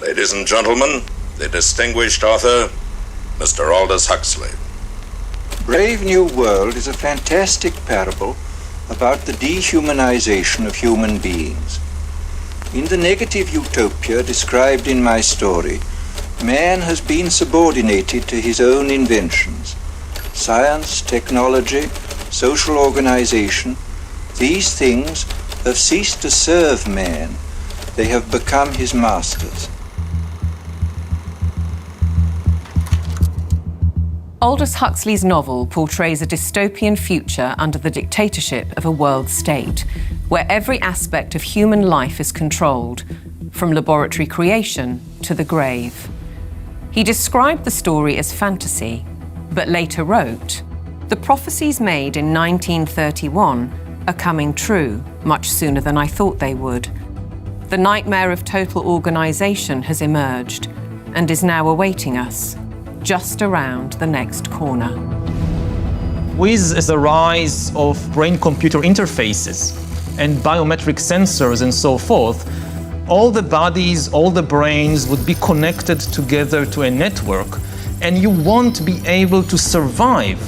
Ladies and gentlemen, the distinguished author, Mr. Aldous Huxley. Brave New World is a fantastic parable about the dehumanization of human beings. In the negative utopia described in my story, man has been subordinated to his own inventions. Science, technology, social organization, these things have ceased to serve man. They have become his masters. Aldous Huxley's novel portrays a dystopian future under the dictatorship of a world state, where every aspect of human life is controlled, from laboratory creation to the grave. He described the story as fantasy, but later wrote, "The prophecies made in 1931 are coming true much sooner than I thought they would. The nightmare of total organization has emerged and is now awaiting us, just around the next corner." With the rise of brain-computer interfaces and biometric sensors and so forth, all the bodies, all the brains would be connected together to a network, and you won't be able to survive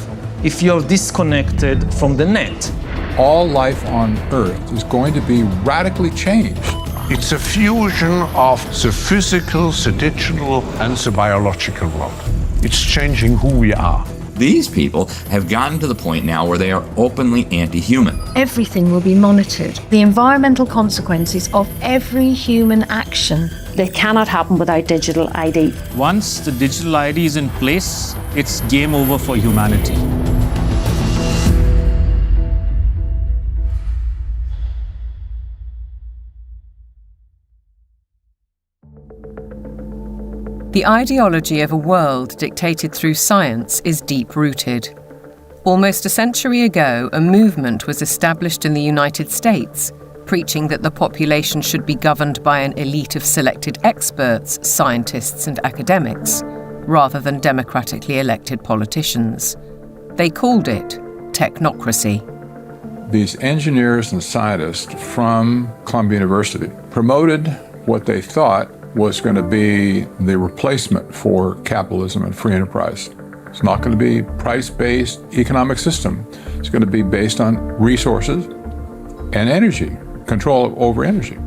if you're disconnected from the net. All life on Earth is going to be radically changed. It's a fusion of the physical, the digital, and the biological world. It's changing who we are. These people have gotten to the point now where they are openly anti-human. Everything will be monitored. The environmental consequences of every human action. They cannot happen without digital ID. Once the digital ID is in place, it's game over for humanity. The ideology of a world dictated through science is deep-rooted. Almost a century ago, a movement was established in the United States, preaching that the population should be governed by an elite of selected experts, scientists and academics, rather than democratically elected politicians. They called it technocracy. These engineers and scientists from Columbia University promoted what they thought was going to be the replacement for capitalism and free enterprise. It's not going to be price-based economic system. It's going to be based on resources and energy, control over energy.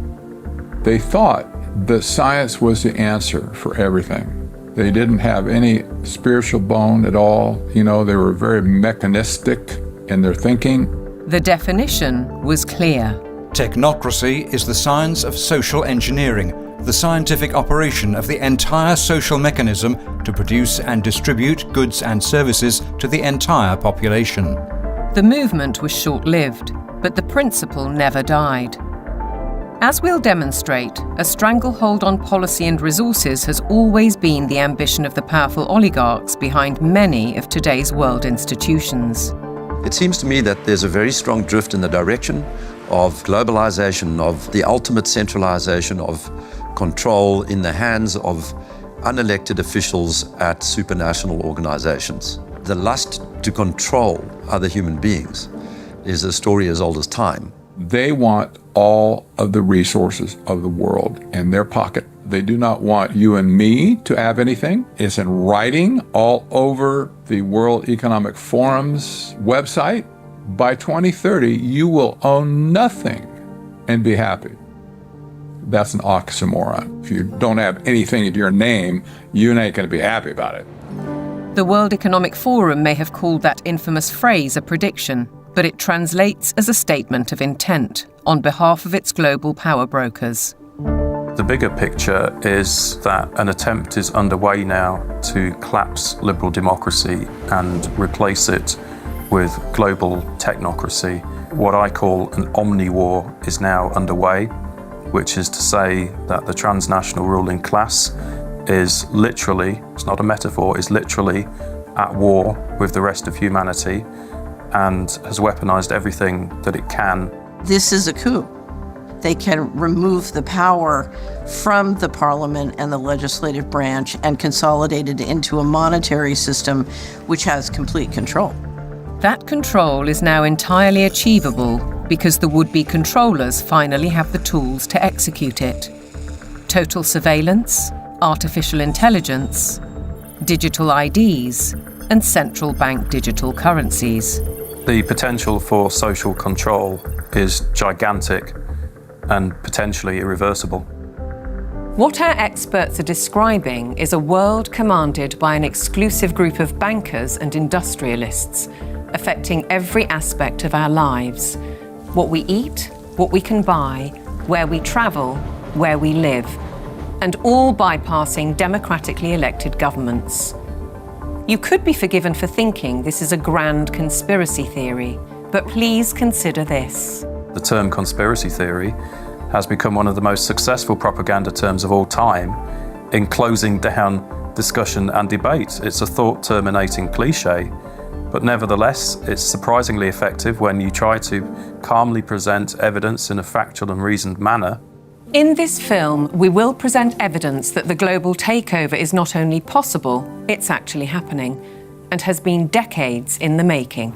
They thought that science was the answer for everything. They didn't have any spiritual bone at all. You know, they were very mechanistic in their thinking. The definition was clear. Technocracy is the science of social engineering, the scientific operation of the entire social mechanism to produce and distribute goods and services to the entire population. The movement was short-lived, but the principle never died. As we'll demonstrate, a stranglehold on policy and resources has always been the ambition of the powerful oligarchs behind many of today's world institutions. It seems to me that there's a very strong drift in the direction of globalization, of the ultimate centralization of control in the hands of unelected officials at supranational organizations. The lust to control other human beings is a story as old as time. They want all of the resources of the world in their pocket. They do not want you and me to have anything. It's in writing all over the World Economic Forum's website. By 2030, you will own nothing and be happy. That's an oxymoron. If you don't have anything in your name, you ain't going to be happy about it. The World Economic Forum may have called that infamous phrase a prediction, but it translates as a statement of intent on behalf of its global power brokers. The bigger picture is that an attempt is underway now to collapse liberal democracy and replace it with global technocracy. What I call an omni-war is now underway, which is to say that the transnational ruling class is literally, it's not a metaphor, is literally at war with the rest of humanity and has weaponized everything that it can. This is a coup. They can remove the power from the parliament and the legislative branch and consolidate it into a monetary system which has complete control. That control is now entirely achievable because the would-be controllers finally have the tools to execute it. total surveillance, artificial intelligence, digital IDs, and central bank digital currencies. The potential for social control is gigantic and potentially irreversible. What our experts are describing is a world commanded by an exclusive group of bankers and industrialists, affecting every aspect of our lives. What we eat, what we can buy, where we travel, where we live, and all bypassing democratically elected governments. You could be forgiven for thinking this is a grand conspiracy theory, but please consider this. The term conspiracy theory has become one of the most successful propaganda terms of all time in closing down discussion and debate. It's a thought-terminating cliche, but nevertheless, it's surprisingly effective when you try to calmly present evidence in a factual and reasoned manner. In this film, we will present evidence that the global takeover is not only possible, it's actually happening, and has been decades in the making.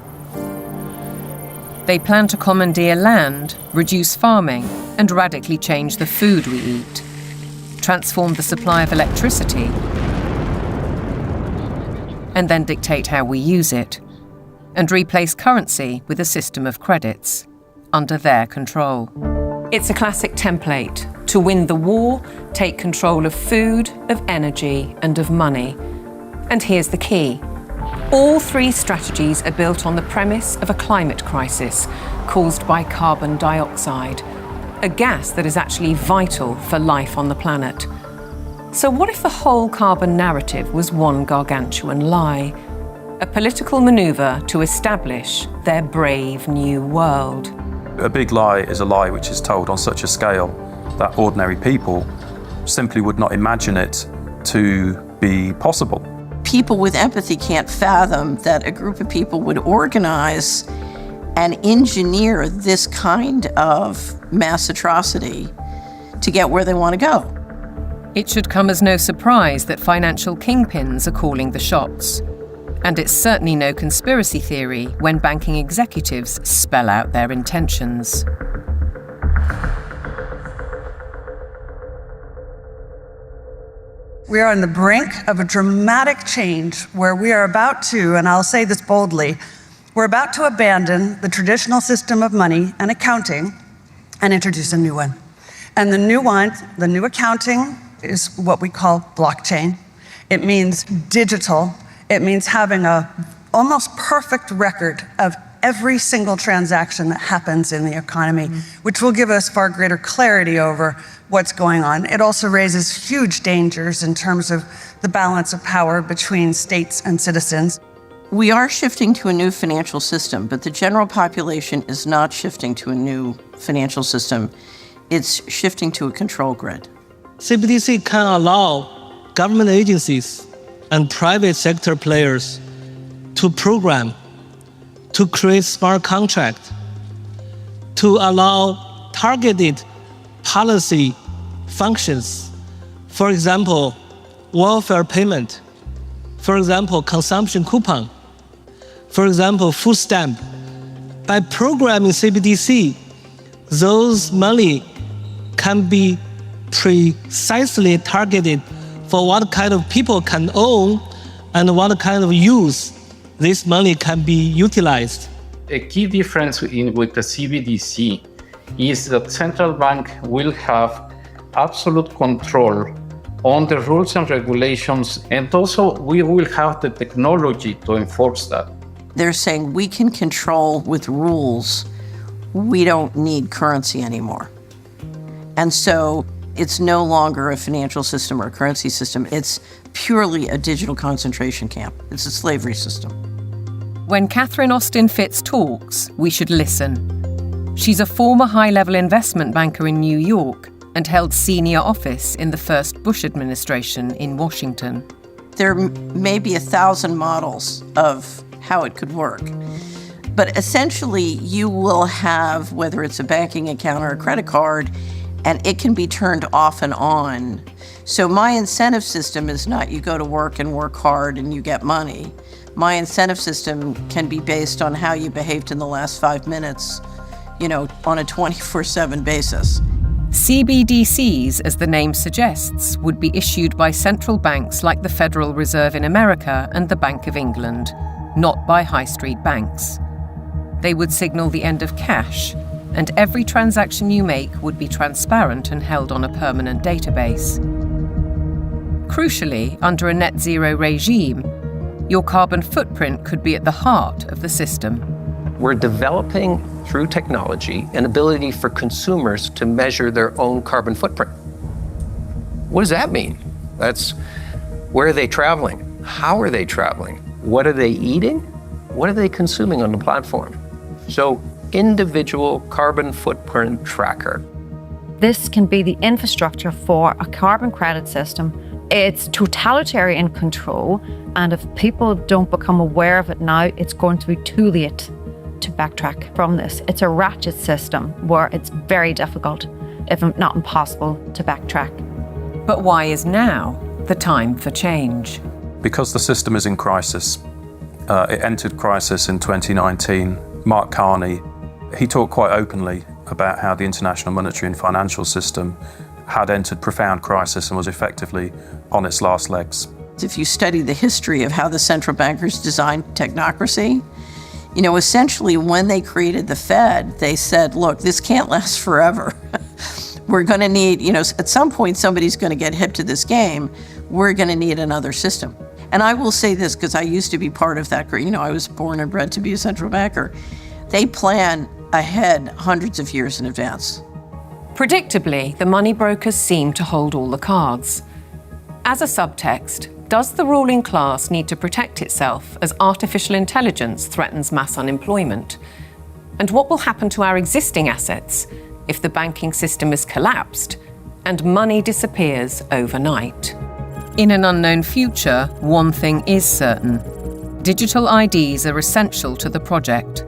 They plan to commandeer land, reduce farming, and radically change the food we eat, transform the supply of electricity, and then dictate how we use it, and replace currency with a system of credits, under their control. It's a classic template. To win the war, take control of food, of energy, and of money. And here's the key. All three strategies are built on the premise of a climate crisis caused by carbon dioxide, a gas that is actually vital for life on the planet. So what if the whole carbon narrative was one gargantuan lie? A political maneuver to establish their brave new world. A big lie is a lie which is told on such a scale that ordinary people simply would not imagine it to be possible. People with empathy can't fathom that a group of people would organize and engineer this kind of mass atrocity to get where they want to go. It should come as no surprise that financial kingpins are calling the shots. And it's certainly no conspiracy theory when banking executives spell out their intentions. We are on the brink of a dramatic change where we are about to, and I'll say this boldly, we're about to abandon the traditional system of money and accounting and introduce a new one. And the new accounting is what we call blockchain. It means digital. It means having a almost perfect record of every single transaction that happens in the economy, which will give us far greater clarity over what's going on. It also raises huge dangers in terms of the balance of power between states and citizens. We are shifting to a new financial system, but the general population is not shifting to a new financial system. It's shifting to a control grid. CBDC can allow government agencies and private sector players to program, to create smart contracts, to allow targeted policy functions. For example, welfare payment. For example, consumption coupon. For example, food stamp. By programming CBDC, those money can be precisely targeted for what kind of people can own and what kind of use this money can be utilized. A key difference with the CBDC is that central bank will have absolute control on the rules and regulations, and also we will have the technology to enforce that. They're saying we can control with rules. We don't need currency anymore. And so it's no longer a financial system or a currency system. It's purely a digital concentration camp. It's a slavery system. When Catherine Austin Fitts talks, we should listen. She's a former high-level investment banker in New York and held senior office in the first Bush administration in Washington. There may be 1,000 models of how it could work. But essentially, you will have, whether it's a banking account or a credit card, and it can be turned off and on. So my incentive system is not you go to work and work hard and you get money. My incentive system can be based on how you behaved in the last 5 minutes, on a 24/7 basis. CBDCs, as the name suggests, would be issued by central banks like the Federal Reserve in America and the Bank of England, not by high street banks. They would signal the end of cash, and every transaction you make would be transparent and held on a permanent database. Crucially, under a net zero regime, your carbon footprint could be at the heart of the system. We're developing, through technology, an ability for consumers to measure their own carbon footprint. What does that mean? That's where are they traveling? How are they traveling? What are they eating? What are they consuming on the platform? So, individual carbon footprint tracker. This can be the infrastructure for a carbon credit system. It's totalitarian control, and if people don't become aware of it now, it's going to be too late to backtrack from this. It's a ratchet system where it's very difficult, if not impossible, to backtrack. But why is now the time for change? Because the system is in crisis. It entered crisis in 2019. Mark Carney, he talked quite openly about how the international monetary and financial system had entered profound crisis and was effectively on its last legs. If you study the history of how the central bankers designed technocracy, essentially when they created the Fed, they said, look, this can't last forever. We're going to need, at some point somebody's going to get hip to this game. We're going to need another system. And I will say this, because I used to be part of that, I was born and bred to be a central banker. They plan ahead hundreds of years in advance. Predictably, the money brokers seem to hold all the cards. As a subtext, does the ruling class need to protect itself as artificial intelligence threatens mass unemployment? And what will happen to our existing assets if the banking system is collapsed and money disappears overnight? In an unknown future, one thing is certain. Digital IDs are essential to the project.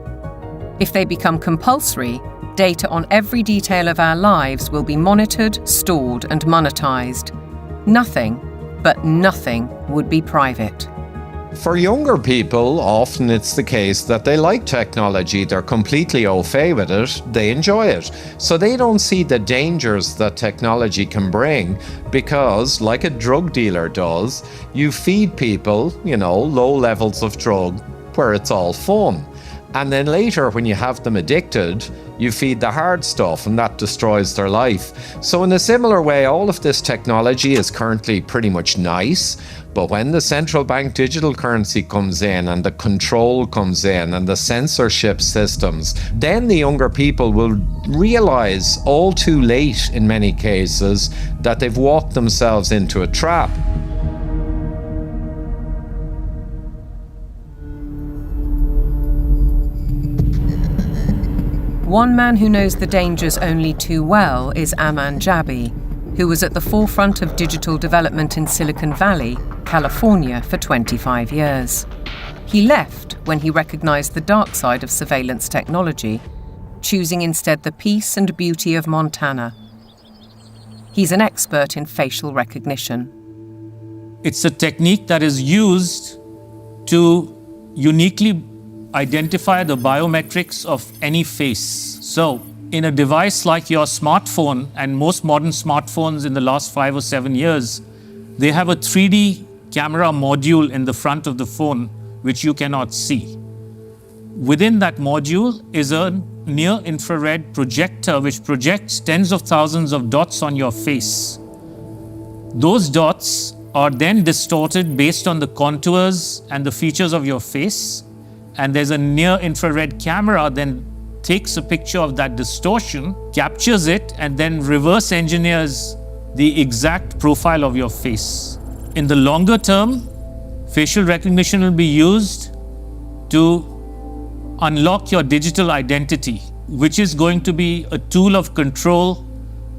If they become compulsory, data on every detail of our lives will be monitored, stored, and monetized. Nothing, but nothing, would be private. For younger people, often it's the case that they like technology, they're completely au fait with it, they enjoy it. So they don't see the dangers that technology can bring because, like a drug dealer does, you feed people, low levels of drug where it's all fun. And then later, when you have them addicted, you feed the hard stuff and that destroys their life. So in a similar way, all of this technology is currently pretty much nice, but when the central bank digital currency comes in and the control comes in and the censorship systems, then the younger people will realize all too late in many cases that they've walked themselves into a trap. One man who knows the dangers only too well is Aman Jabi, who was at the forefront of digital development in Silicon Valley, California, for 25 years. He left when he recognized the dark side of surveillance technology, choosing instead the peace and beauty of Montana. He's an expert in facial recognition. It's a technique that is used to uniquely identify the biometrics of any face. So, in a device like your smartphone, and most modern smartphones in the last 5 or 7 years, they have a 3D camera module in the front of the phone, which you cannot see. Within that module is a near-infrared projector, which projects tens of thousands of dots on your face. Those dots are then distorted based on the contours and the features of your face. And there's a near-infrared camera then takes a picture of that distortion, captures it, and then reverse engineers the exact profile of your face. In the longer term, facial recognition will be used to unlock your digital identity, which is going to be a tool of control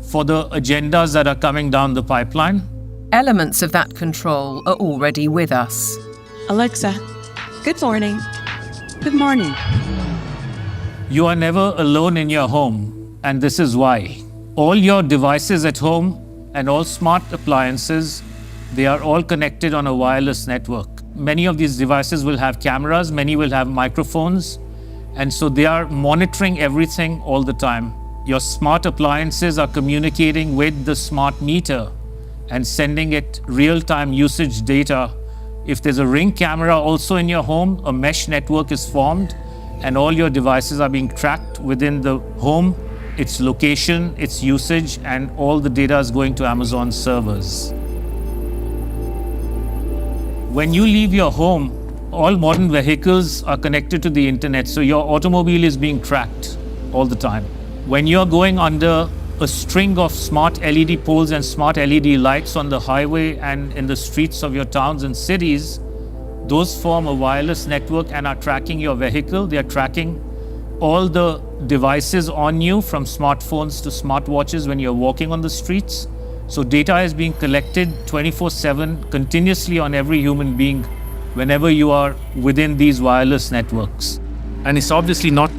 for the agendas that are coming down the pipeline. Elements of that control are already with us. Alexa, good morning. Good morning. You are never alone in your home, and this is why. All your devices at home and all smart appliances, they are all connected on a wireless network. Many of these devices will have cameras, many will have microphones, and so they are monitoring everything all the time. Your smart appliances are communicating with the smart meter and sending it real-time usage data. If there's a Ring camera also in your home, a mesh network is formed and all your devices are being tracked within the home, its location, its usage, and all the data is going to Amazon servers. When you leave your home, all modern vehicles are connected to the internet, so your automobile is being tracked all the time. When you're going under a string of smart LED poles and smart LED lights on the highway and in the streets of your towns and cities, those form a wireless network and are tracking your vehicle. They are tracking all the devices on you, from smartphones to smartwatches when you're walking on the streets. So data is being collected 24/7 continuously on every human being whenever you are within these wireless networks. And it's obviously not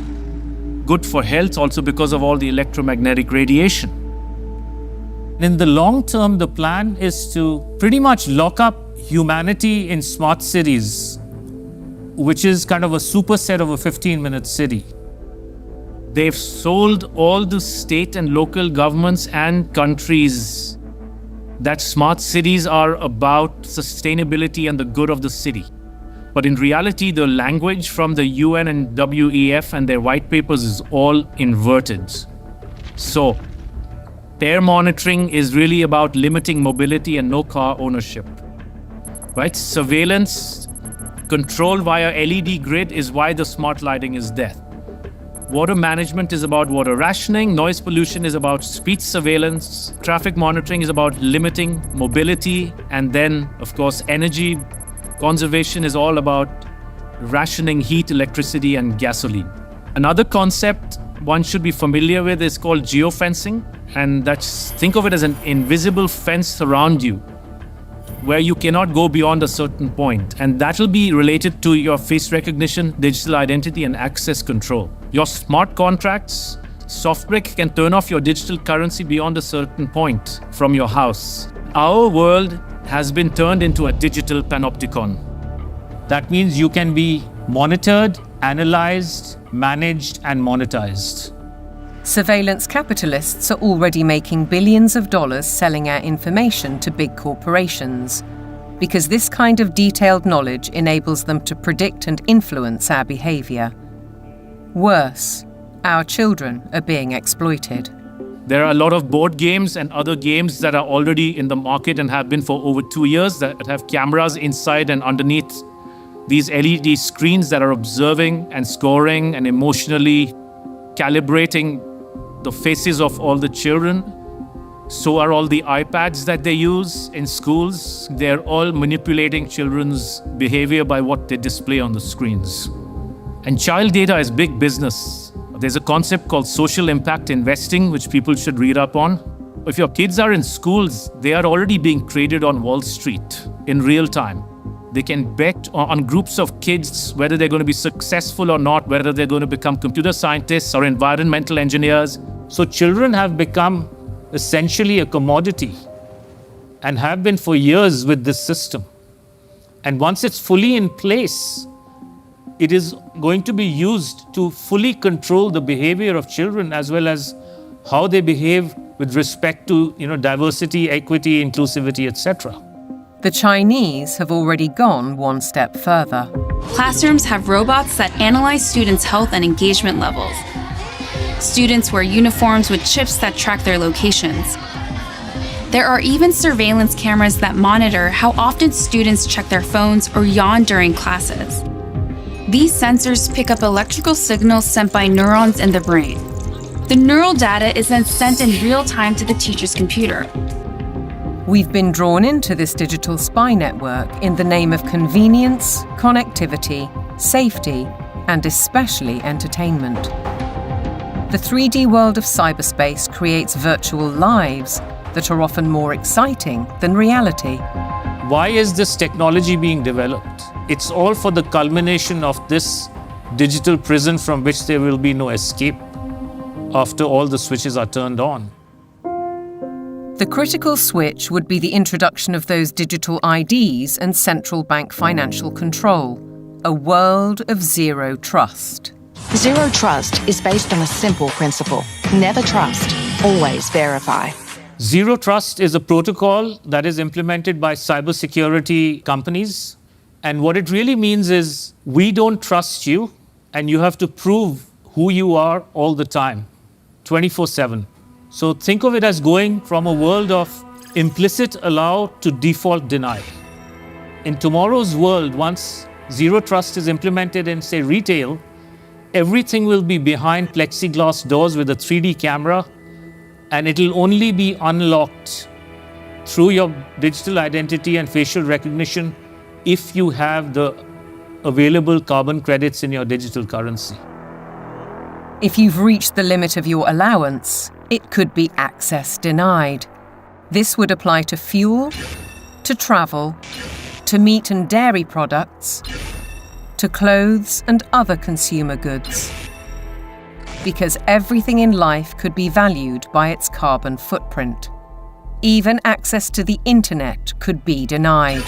good for health also because of all the electromagnetic radiation. In the long term, the plan is to pretty much lock up humanity in smart cities, which is kind of a superset of a 15-minute city. They've sold all the state and local governments and countries that smart cities are about sustainability and the good of the city. But in reality, the language from the UN and WEF and their white papers is all inverted. So, air monitoring is really about limiting mobility and no car ownership. Right? Surveillance, control via LED grid is why the smart lighting is there. Water management is about water rationing, noise pollution is about speech surveillance, traffic monitoring is about limiting mobility, and then, of course, energy conservation is all about rationing heat, electricity, and gasoline. Another concept one should be familiar with is called geofencing, and that's, think of it as an invisible fence around you, where you cannot go beyond a certain point. And that will be related to your face recognition, digital identity, and access control. Your smart contracts, SoftBrick can turn off your digital currency beyond a certain point from your house. Our world has been turned into a digital panopticon. That means you can be monitored, analyzed, managed, and monetized. Surveillance capitalists are already making billions of dollars selling our information to big corporations, because this kind of detailed knowledge enables them to predict and influence our behavior. Worse, our children are being exploited. There are a lot of board games and other games that are already in the market and have been for over 2 years that have cameras inside and underneath these LED screens that are observing and scoring and emotionally calibrating the faces of all the children. So are all the iPads that they use in schools. They're all manipulating children's behavior by what they display on the screens. And child data is big business. There's a concept called social impact investing, which people should read up on. If your kids are in schools, they are already being traded on Wall Street in real time. They can bet on groups of kids whether they're going to be successful or not, whether they're going to become computer scientists or environmental engineers. So children have become essentially a commodity and have been for years with this system. And once it's fully in place, it is going to be used to fully control the behavior of children as well as how they behave with respect to, diversity, equity, inclusivity, etc. The Chinese have already gone one step further. Classrooms have robots that analyze students' health and engagement levels. Students wear uniforms with chips that track their locations. There are even surveillance cameras that monitor how often students check their phones or yawn during classes. These sensors pick up electrical signals sent by neurons in the brain. The neural data is then sent in real time to the teacher's computer. We've been drawn into this digital spy network in the name of convenience, connectivity, safety, and especially entertainment. The 3D world of cyberspace creates virtual lives that are often more exciting than reality. Why is this technology being developed? It's all for the culmination of this digital prison from which there will be no escape after all the switches are turned on. The critical switch would be the introduction of those digital IDs and central bank financial control, a world of zero trust. Zero trust is based on a simple principle. Never trust, always verify. Zero Trust is a protocol that is implemented by cybersecurity companies. And what it really means is we don't trust you, and you have to prove who you are all the time, 24/7. So think of it as going from a world of implicit allow to default deny. In tomorrow's world, once Zero Trust is implemented in, say, retail, everything will be behind plexiglass doors with a 3D camera, and it'll only be unlocked through your digital identity and facial recognition if you have the available carbon credits in your digital currency. If you've reached the limit of your allowance, it could be access denied. This would apply to fuel, to travel, to meat and dairy products, to clothes and other consumer goods. Because everything in life could be valued by its carbon footprint. Even access to the internet could be denied.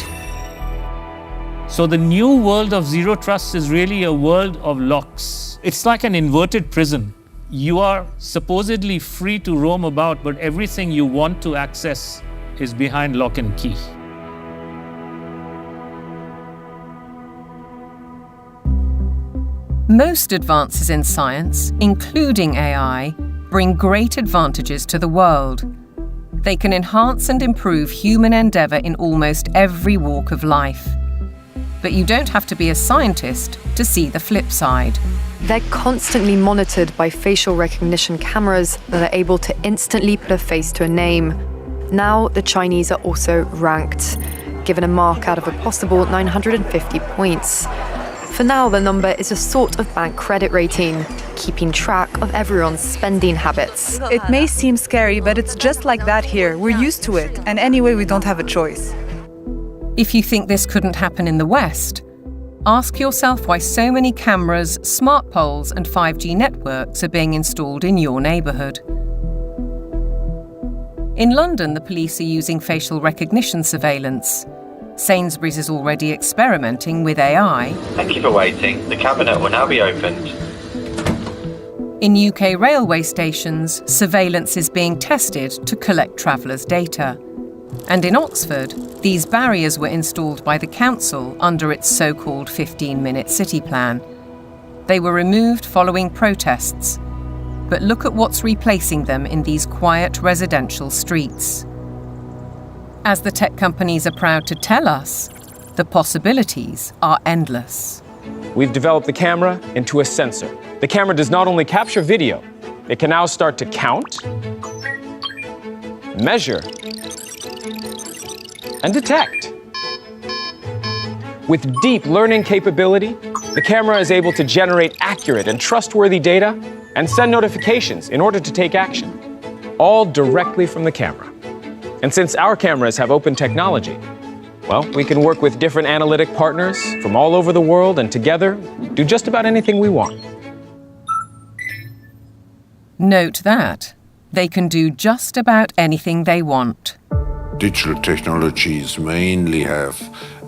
So the new world of Zero Trust is really a world of locks. It's like an inverted prison. You are supposedly free to roam about, but everything you want to access is behind lock and key. Most advances in science, including AI, bring great advantages to the world. They can enhance and improve human endeavour in almost every walk of life. But you don't have to be a scientist to see the flip side. They're constantly monitored by facial recognition cameras that are able to instantly put a face to a name. Now, the Chinese are also ranked, given a mark out of a possible 950 points. For now, the number is a sort of bank credit rating, keeping track of everyone's spending habits. It may seem scary, but it's just like that here. We're used to it, and anyway, we don't have a choice. If you think this couldn't happen in the West, ask yourself why so many cameras, smart poles, and 5G networks are being installed in your neighbourhood. In London, the police are using facial recognition surveillance. Sainsbury's is already experimenting with AI. Thank you for waiting. The cabinet will now be opened. In UK railway stations, surveillance is being tested to collect travellers' data. And in Oxford, these barriers were installed by the council under its so-called 15-minute city plan. They were removed following protests. But look at what's replacing them in these quiet residential streets. As the tech companies are proud to tell us, the possibilities are endless. We've developed the camera into a sensor. The camera does not only capture video, it can now start to count, measure, and detect. With deep learning capability, the camera is able to generate accurate and trustworthy data and send notifications in order to take action, all directly from the camera. And since our cameras have open technology, well, we can work with different analytic partners from all over the world and together do just about anything we want. Note that they can do just about anything they want. Digital technologies mainly have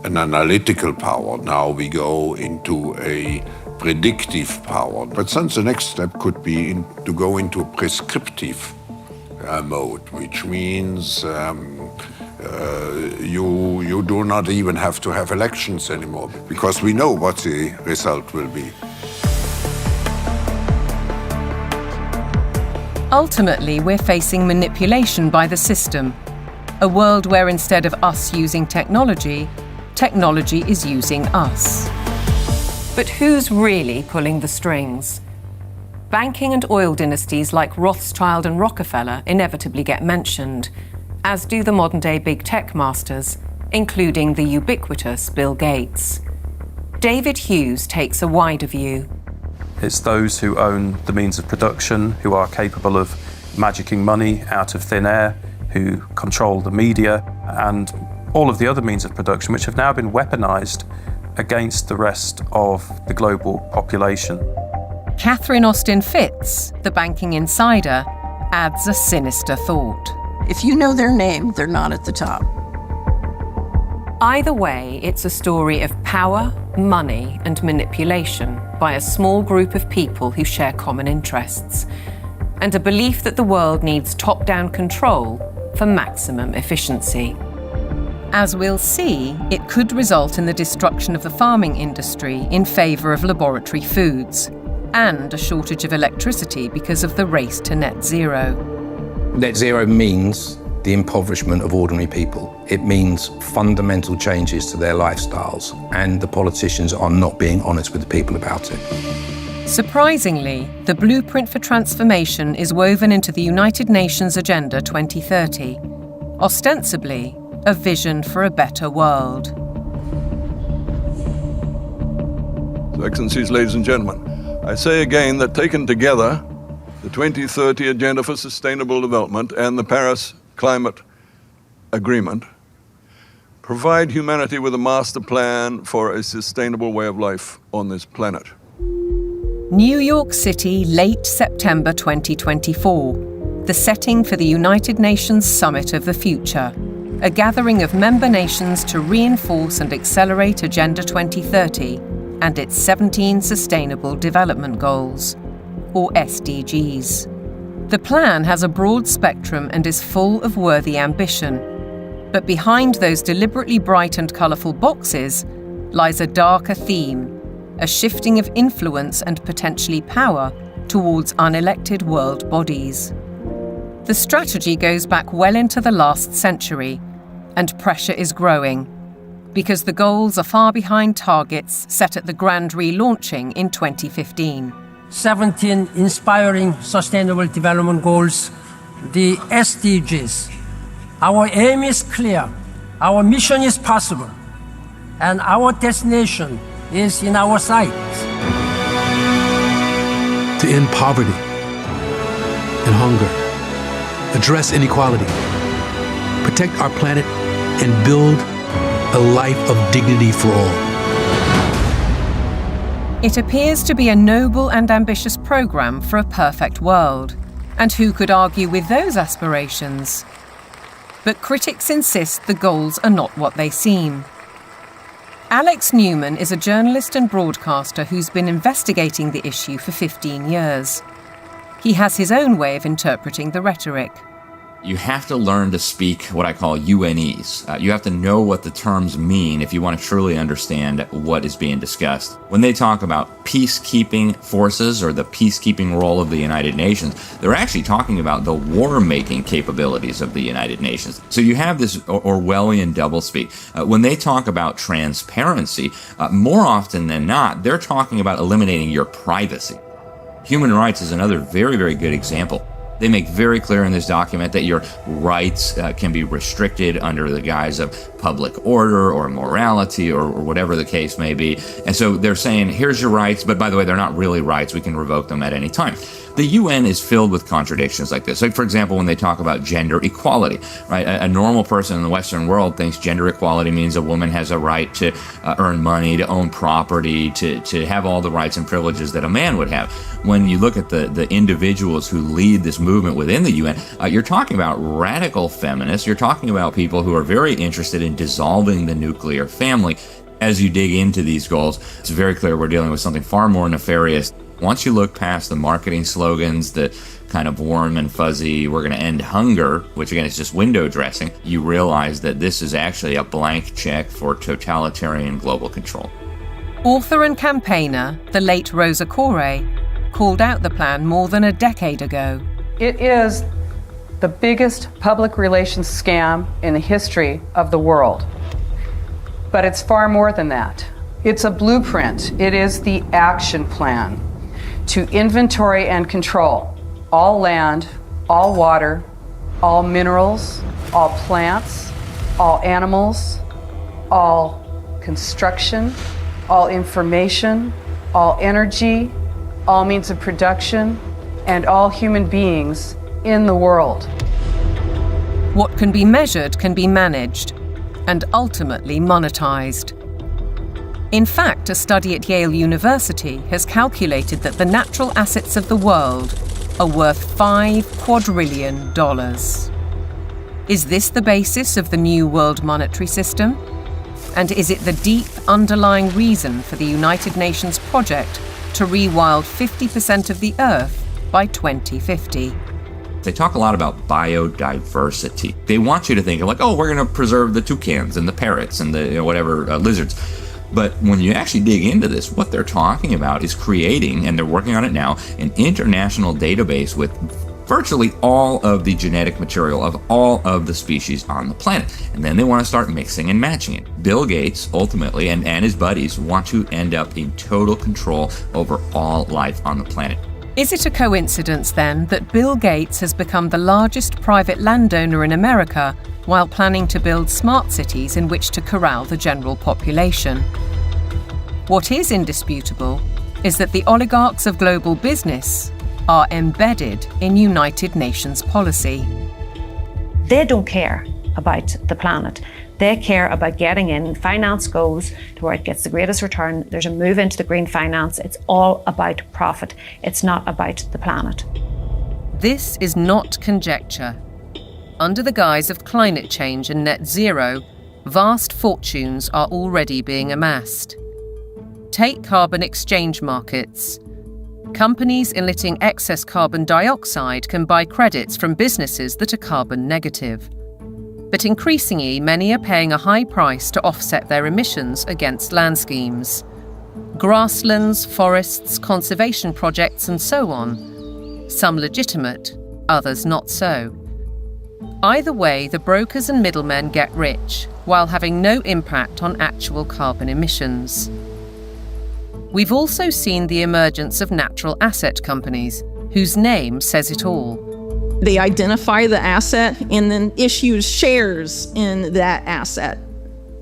an analytical power. Now we go into a predictive power. But then the next step could be to go into a prescriptive mode, which means you do not even have to have elections anymore, because we know what the result will be. Ultimately, we're facing manipulation by the system. A world where instead of us using technology, technology is using us. But who's really pulling the strings? Banking and oil dynasties like Rothschild and Rockefeller inevitably get mentioned, as do the modern-day big tech masters, including the ubiquitous Bill Gates. David Hughes takes a wider view. It's those who own the means of production, who are capable of magicking money out of thin air, who control the media, and all of the other means of production, which have now been weaponized against the rest of the global population. Catherine Austin Fitz, the banking insider, adds a sinister thought. If you know their name, they're not at the top. Either way, it's a story of power, money, and manipulation by a small group of people who share common interests. and a belief that the world needs top-down control for maximum efficiency. As we'll see, it could result in the destruction of the farming industry in favour of laboratory foods, and a shortage of electricity because of the race to net zero. Net zero means the impoverishment of ordinary people. It means fundamental changes to their lifestyles, and the politicians are not being honest with the people about it. Surprisingly, the blueprint for transformation is woven into the United Nations Agenda 2030, ostensibly a vision for a better world. Excellencies, ladies and gentlemen, I say again that taken together, the 2030 Agenda for Sustainable Development and the Paris Climate Agreement provide humanity with a master plan for a sustainable way of life on this planet. New York City, late September 2024, the setting for the United Nations Summit of the Future, a gathering of member nations to reinforce and accelerate Agenda 2030 and its 17 Sustainable Development Goals, or SDGs. The plan has a broad spectrum and is full of worthy ambition. But behind those deliberately bright and colourful boxes lies a darker theme, a shifting of influence and potentially power towards unelected world bodies. The strategy goes back well into the last century, and pressure is growing, because the goals are far behind targets set at the grand relaunching in 2015. 17 inspiring Sustainable Development Goals, the SDGs. Our aim is clear, our mission is possible, and our destination is in our sights. To end poverty and hunger, address inequality, protect our planet, and build a life of dignity for all. It appears to be a noble and ambitious programme for a perfect world. And who could argue with those aspirations? But critics insist the goals are not what they seem. Alex Newman is a journalist and broadcaster who's been investigating the issue for 15 years. He has his own way of interpreting the rhetoric. You have to learn to speak what I call UNEs. You have to know what the terms mean if you want to truly understand what is being discussed. When they talk about peacekeeping forces or the peacekeeping role of the United Nations, they're actually talking about the war-making capabilities of the United Nations. So you have this Orwellian doublespeak. When they talk about transparency, more often than not, they're talking about eliminating your privacy. Human rights is another very, very good example. They make very clear in this document that your rights can be restricted under the guise of public order or morality or whatever the case may be. And so they're saying, here's your rights, but by the way, they're not really rights. We can revoke them at any time. The UN is filled with contradictions like this. Like, for example, when they talk about gender equality, right? A normal person in the Western world thinks gender equality means a woman has a right to earn money, to own property, to have all the rights and privileges that a man would have. When you look at the individuals who lead this movement within the UN, you're talking about radical feminists. You're talking about people who are very interested in dissolving the nuclear family. As you dig into these goals, it's very clear we're dealing with something far more nefarious. Once you look past the marketing slogans, the kind of warm and fuzzy, we're going to end hunger, which again is just window dressing, you realize that this is actually a blank check for totalitarian global control. Author and campaigner, the late Rosa Koire, called out the plan more than a decade ago. It is the biggest public relations scam in the history of the world. But it's far more than that. It's a blueprint. It is the action plan to inventory and control all land, all water, all minerals, all plants, all animals, all construction, all information, all energy, all means of production, and all human beings in the world. What can be measured can be managed and ultimately monetized. In fact, a study at Yale University has calculated that the natural assets of the world are worth $5 quadrillion. Is this the basis of the new world monetary system? And is it the deep underlying reason for the United Nations project to rewild 50% of the Earth by 2050. They talk a lot about biodiversity. They want you to think of like, oh, we're going to preserve the toucans and the parrots and the lizards. But when you actually dig into this, what they're talking about is creating, and they're working on it now, an international database with virtually all of the genetic material of all of the species on the planet. And then they want to start mixing and matching it. Bill Gates, ultimately, and his buddies want to end up in total control over all life on the planet. Is it a coincidence, then, that Bill Gates has become the largest private landowner in America while planning to build smart cities in which to corral the general population? What is indisputable is that the oligarchs of global business are embedded in United Nations policy. They don't care about the planet. They care about getting in. Finance goes to where it gets the greatest return. There's a move into the green finance. It's all about profit. It's not about the planet. This is not conjecture. Under the guise of climate change and net zero, vast fortunes are already being amassed. Take carbon exchange markets. Companies emitting excess carbon dioxide can buy credits from businesses that are carbon negative. But increasingly, many are paying a high price to offset their emissions against land schemes. Grasslands, forests, conservation projects, and so on. Some legitimate, others not so. Either way, the brokers and middlemen get rich, while having no impact on actual carbon emissions. We've also seen the emergence of natural asset companies, whose name says it all. They identify the asset and then issue shares in that asset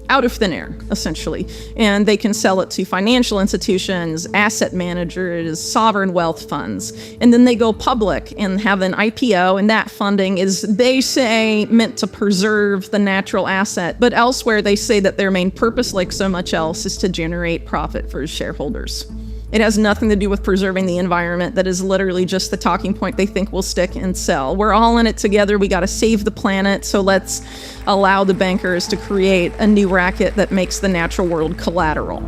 out of thin air, essentially. And they can sell it to financial institutions, asset managers, sovereign wealth funds. And then they go public and have an IPO, and that funding is, they say, meant to preserve the natural asset. But elsewhere, they say that their main purpose, like so much else, is to generate profit for shareholders. It has nothing to do with preserving the environment. That is literally just the talking point they think will stick and sell. We're all in it together. We got to save the planet. So let's allow the bankers to create a new racket that makes the natural world collateral.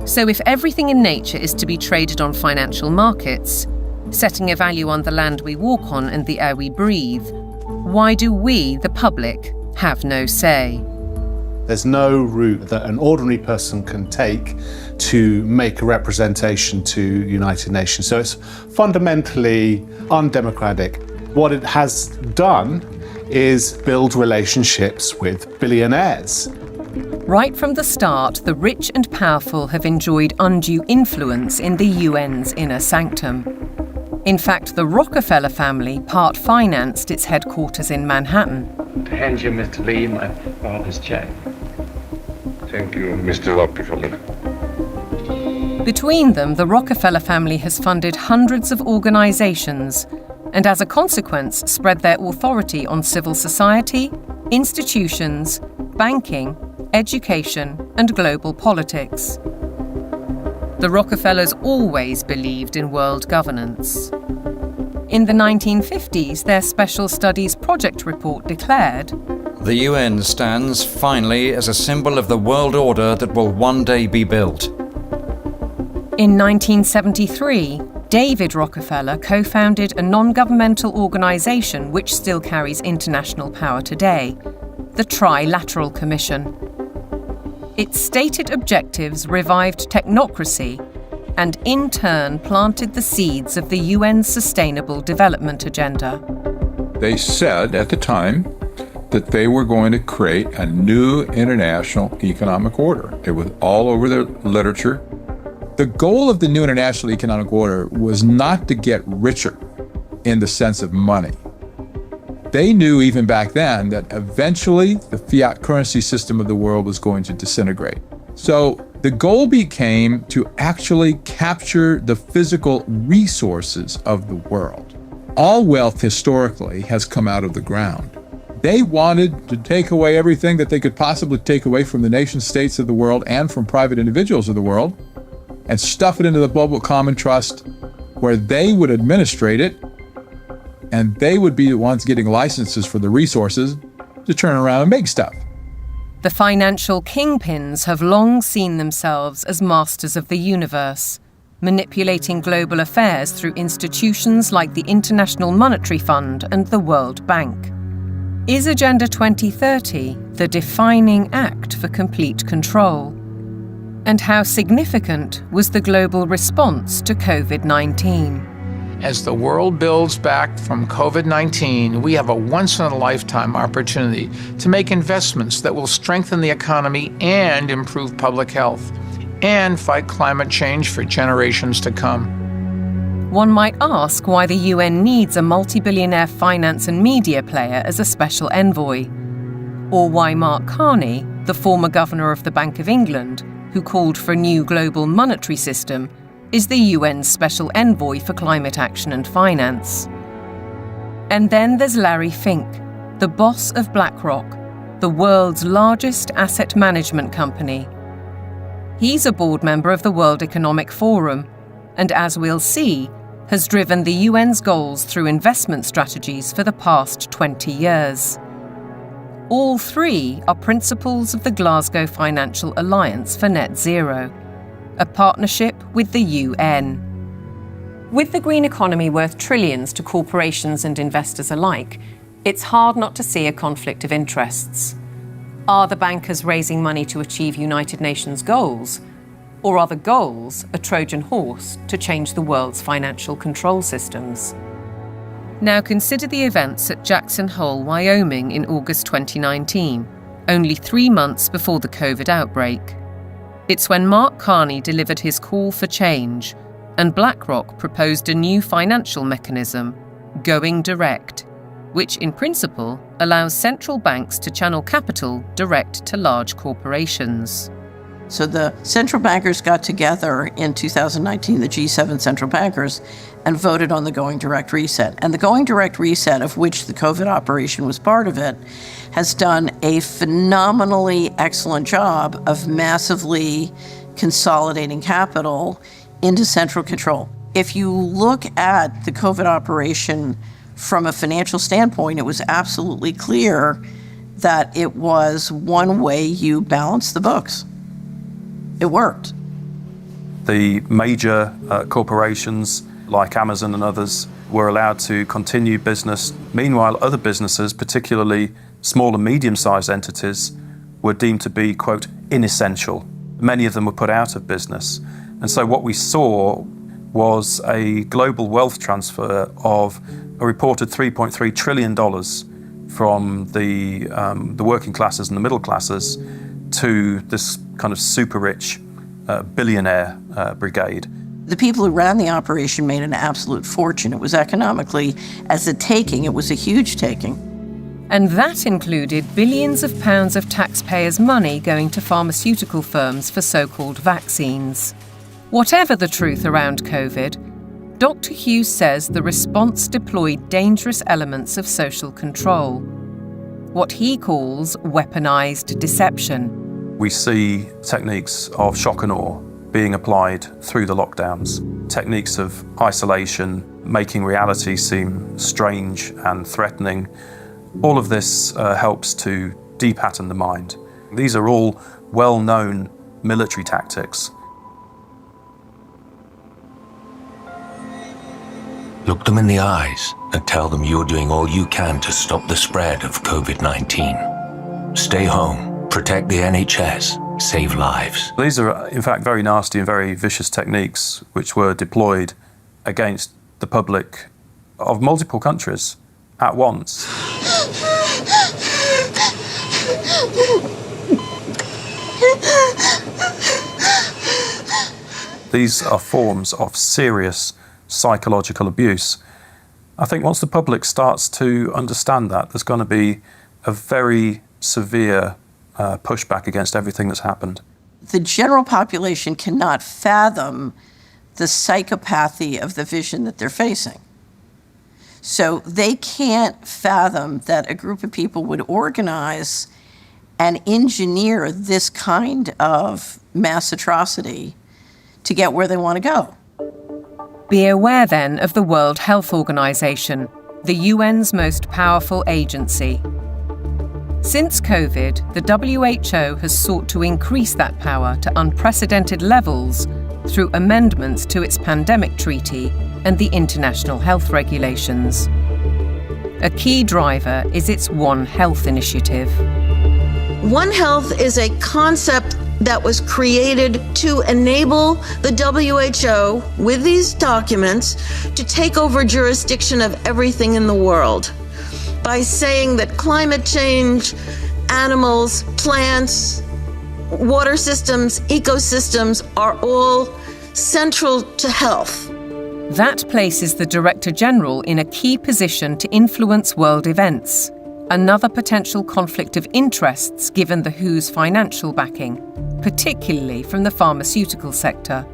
So if everything in nature is to be traded on financial markets, setting a value on the land we walk on and the air we breathe, why do we, the public, have no say? There's no route that an ordinary person can take to make a representation to United Nations. So it's fundamentally undemocratic. What it has done is build relationships with billionaires. Right from the start, the rich and powerful have enjoyed undue influence in the UN's inner sanctum. In fact, the Rockefeller family part-financed its headquarters in Manhattan. To hand you, Mr. Lee, my father's check. Thank you, Mr. Rockefeller. Between them, the Rockefeller family has funded hundreds of organizations and, as a consequence, spread their authority on civil society, institutions, banking, education, and global politics. The Rockefellers always believed in world governance. In the 1950s, their Special Studies Project report declared, "The UN stands finally as a symbol of the world order that will one day be built." In 1973, David Rockefeller co-founded a non-governmental organization which still carries international power today, the Trilateral Commission. Its stated objectives revived technocracy and in turn planted the seeds of the UN's Sustainable Development Agenda. They said at the time that they were going to create a new international economic order. It was all over the literature. The goal of the new international economic order was not to get richer in the sense of money. They knew even back then that eventually the fiat currency system of the world was going to disintegrate. So the goal became to actually capture the physical resources of the world. All wealth historically has come out of the ground. They wanted to take away everything that they could possibly take away from the nation states of the world and from private individuals of the world and stuff it into the global common trust where they would administrate it and they would be the ones getting licenses for the resources to turn around and make stuff. The financial kingpins have long seen themselves as masters of the universe, manipulating global affairs through institutions like the International Monetary Fund and the World Bank. Is Agenda 2030 the defining act for complete control? And how significant was the global response to COVID-19? As the world builds back from COVID-19, we have a once-in-a-lifetime opportunity to make investments that will strengthen the economy and improve public health, and fight climate change for generations to come. One might ask why the UN needs a multi-billionaire finance and media player as a special envoy, or why Mark Carney, the former governor of the Bank of England, who called for a new global monetary system, is the UN's special envoy for climate action and finance. And then there's Larry Fink, the boss of BlackRock, the world's largest asset management company. He's a board member of the World Economic Forum, and as we'll see, has driven the UN's goals through investment strategies for the past 20 years. All three are principles of the Glasgow Financial Alliance for Net Zero, a partnership with the UN. With the green economy worth trillions to corporations and investors alike, it's hard not to see a conflict of interests. Are the bankers raising money to achieve United Nations goals? Or are the goals a Trojan horse to change the world's financial control systems? Now consider the events at Jackson Hole, Wyoming in August 2019, only 3 months before the COVID outbreak. It's when Mark Carney delivered his call for change, and BlackRock proposed a new financial mechanism, Going Direct, which in principle allows central banks to channel capital direct to large corporations. So the central bankers got together in 2019, the G7 central bankers, and voted on the Going Direct Reset. And the Going Direct Reset, of which the COVID operation was part of it, has done a phenomenally excellent job of massively consolidating capital into central control. If you look at the COVID operation from a financial standpoint, it was absolutely clear that it was one way you balance the books. It worked. The major corporations like Amazon and others were allowed to continue business. Meanwhile, other businesses, particularly small and medium-sized entities, were deemed to be, quote, inessential. Many of them were put out of business. And so what we saw was a global wealth transfer of a reported $3.3 trillion from the working classes and the middle classes to this kind of super rich billionaire brigade. The people who ran the operation made an absolute fortune. It was economically, as a taking, it was a huge taking. And that included billions of pounds of taxpayers' money going to pharmaceutical firms for so-called vaccines. Whatever the truth around COVID, Dr. Hughes says the response deployed dangerous elements of social control, what he calls weaponized deception. We see techniques of shock and awe being applied through the lockdowns, techniques of isolation, making reality seem strange and threatening. All of this helps to de-pattern the mind. These are all well-known military tactics. Look them in the eyes and tell them you're doing all you can to stop the spread of COVID-19. Stay home, protect the NHS, save lives. These are, in fact, very nasty and very vicious techniques which were deployed against the public of multiple countries at once. These are forms of serious psychological abuse. I think once the public starts to understand that, there's going to be a very severe pushback against everything that's happened. The general population cannot fathom the psychopathy of the vision that they're facing. So they can't fathom that a group of people would organize and engineer this kind of mass atrocity to get where they want to go. Be aware then of the World Health Organization, the UN's most powerful agency. Since COVID, the WHO has sought to increase that power to unprecedented levels through amendments to its pandemic treaty and the international health regulations. A key driver is its One Health initiative. One Health is a concept that was created to enable the WHO, with these documents, to take over jurisdiction of everything in the world by saying that climate change, animals, plants, water systems, ecosystems are all central to health. That places the Director General in a key position to influence world events, another potential conflict of interests given the WHO's financial backing, particularly from the pharmaceutical sector.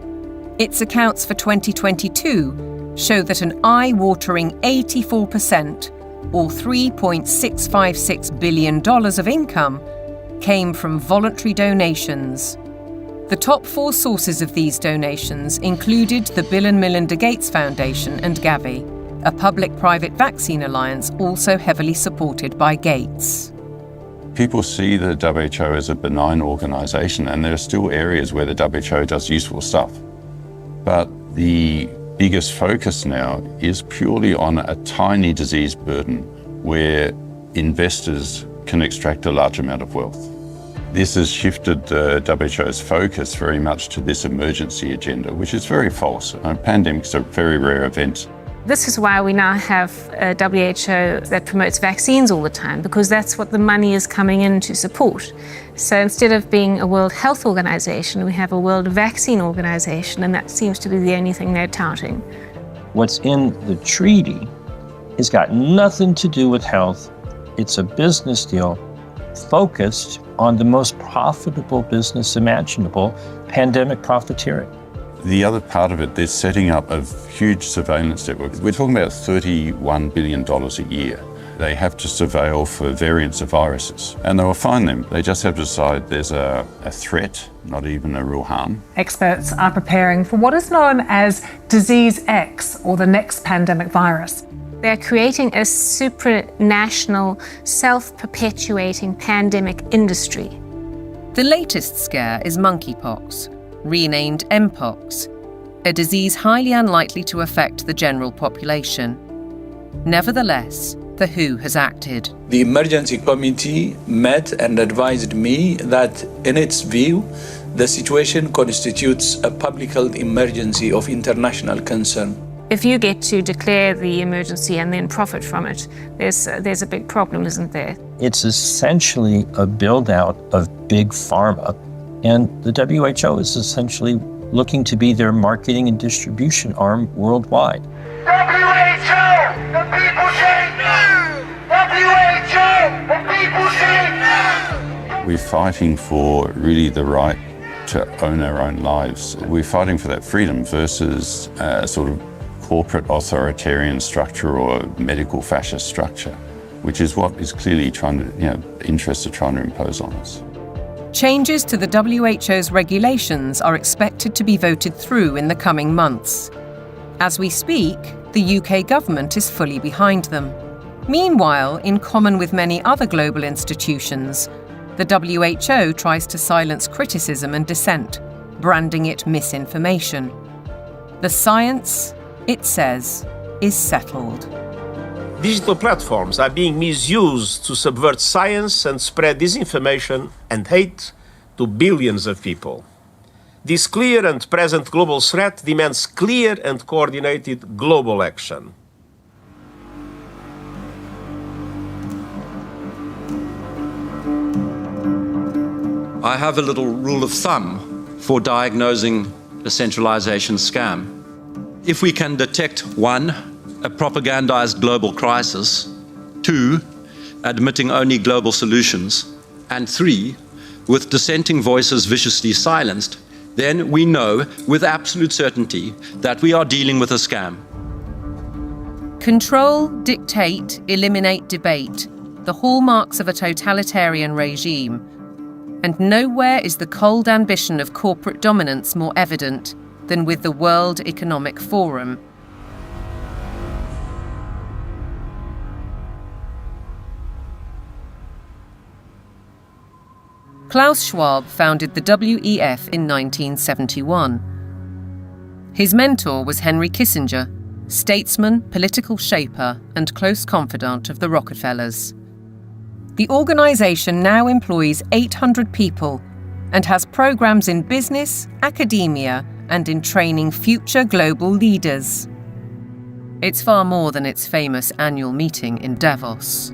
Its accounts for 2022 show that an eye-watering 84%, or $3.656 billion of income, came from voluntary donations. The top 4 sources of these donations included the Bill and Melinda Gates Foundation and Gavi, a public-private vaccine alliance also heavily supported by Gates. People see the WHO as a benign organisation, and there are still areas where the WHO does useful stuff. But the biggest focus now is purely on a tiny disease burden where investors can extract a large amount of wealth. This has shifted the WHO's focus very much to this emergency agenda, which is very false. Pandemics are very rare events. This is why we now have a WHO that promotes vaccines all the time, because that's what the money is coming in to support. So instead of being a World Health Organization, we have a World Vaccine Organization, and that seems to be the only thing they're touting. What's in the treaty has got nothing to do with health. It's a business deal focused on the most profitable business imaginable, pandemic profiteering. The other part of it, they're setting up a huge surveillance network. We're talking about $31 billion a year. They have to surveil for variants of viruses, and they will find them. They just have to decide there's a threat, not even a real harm. Experts are preparing for what is known as Disease X, or the next pandemic virus. They're creating a supranational, self-perpetuating pandemic industry. The latest scare is monkeypox, renamed Mpox, a disease highly unlikely to affect the general population. Nevertheless, the WHO has acted. The emergency committee met and advised me that, in its view, the situation constitutes a public health emergency of international concern. If you get to declare the emergency and then profit from it, there's a big problem, isn't there? It's essentially a build-out of big pharma, and the WHO is essentially looking to be their marketing and distribution arm worldwide. WHO! The people say no! WHO! The people say no! We're fighting for really the right to own our own lives. We're fighting for that freedom versus a sort of corporate authoritarian structure or medical fascist structure, which is what is clearly interests are trying to impose on us. Changes to the WHO's regulations are expected to be voted through in the coming months. As we speak, the UK government is fully behind them. Meanwhile, in common with many other global institutions, the WHO tries to silence criticism and dissent, branding it misinformation. The science, it says, is settled. Digital platforms are being misused to subvert science and spread disinformation and hate to billions of people. This clear and present global threat demands clear and coordinated global action. I have a little rule of thumb for diagnosing a centralization scam. If we can detect 1, a propagandized global crisis, 2, admitting only global solutions, and 3, with dissenting voices viciously silenced, then we know with absolute certainty that we are dealing with a scam. Control, dictate, eliminate debate, the hallmarks of a totalitarian regime. And nowhere is the cold ambition of corporate dominance more evident than with the World Economic Forum. Klaus Schwab founded the WEF in 1971. His mentor was Henry Kissinger, statesman, political shaper, and close confidant of the Rockefellers. The organisation now employs 800 people and has programmes in business, academia, and in training future global leaders. It's far more than its famous annual meeting in Davos.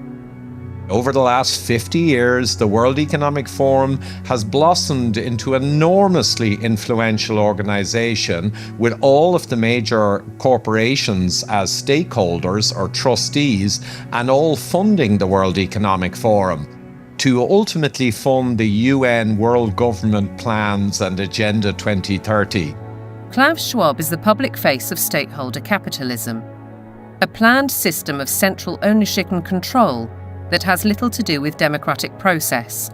Over the last 50 years, the World Economic Forum has blossomed into an enormously influential organization with all of the major corporations as stakeholders or trustees and all funding the World Economic Forum to ultimately fund the UN World Government Plans and Agenda 2030. Klaus Schwab is the public face of stakeholder capitalism, a planned system of central ownership and control that has little to do with democratic process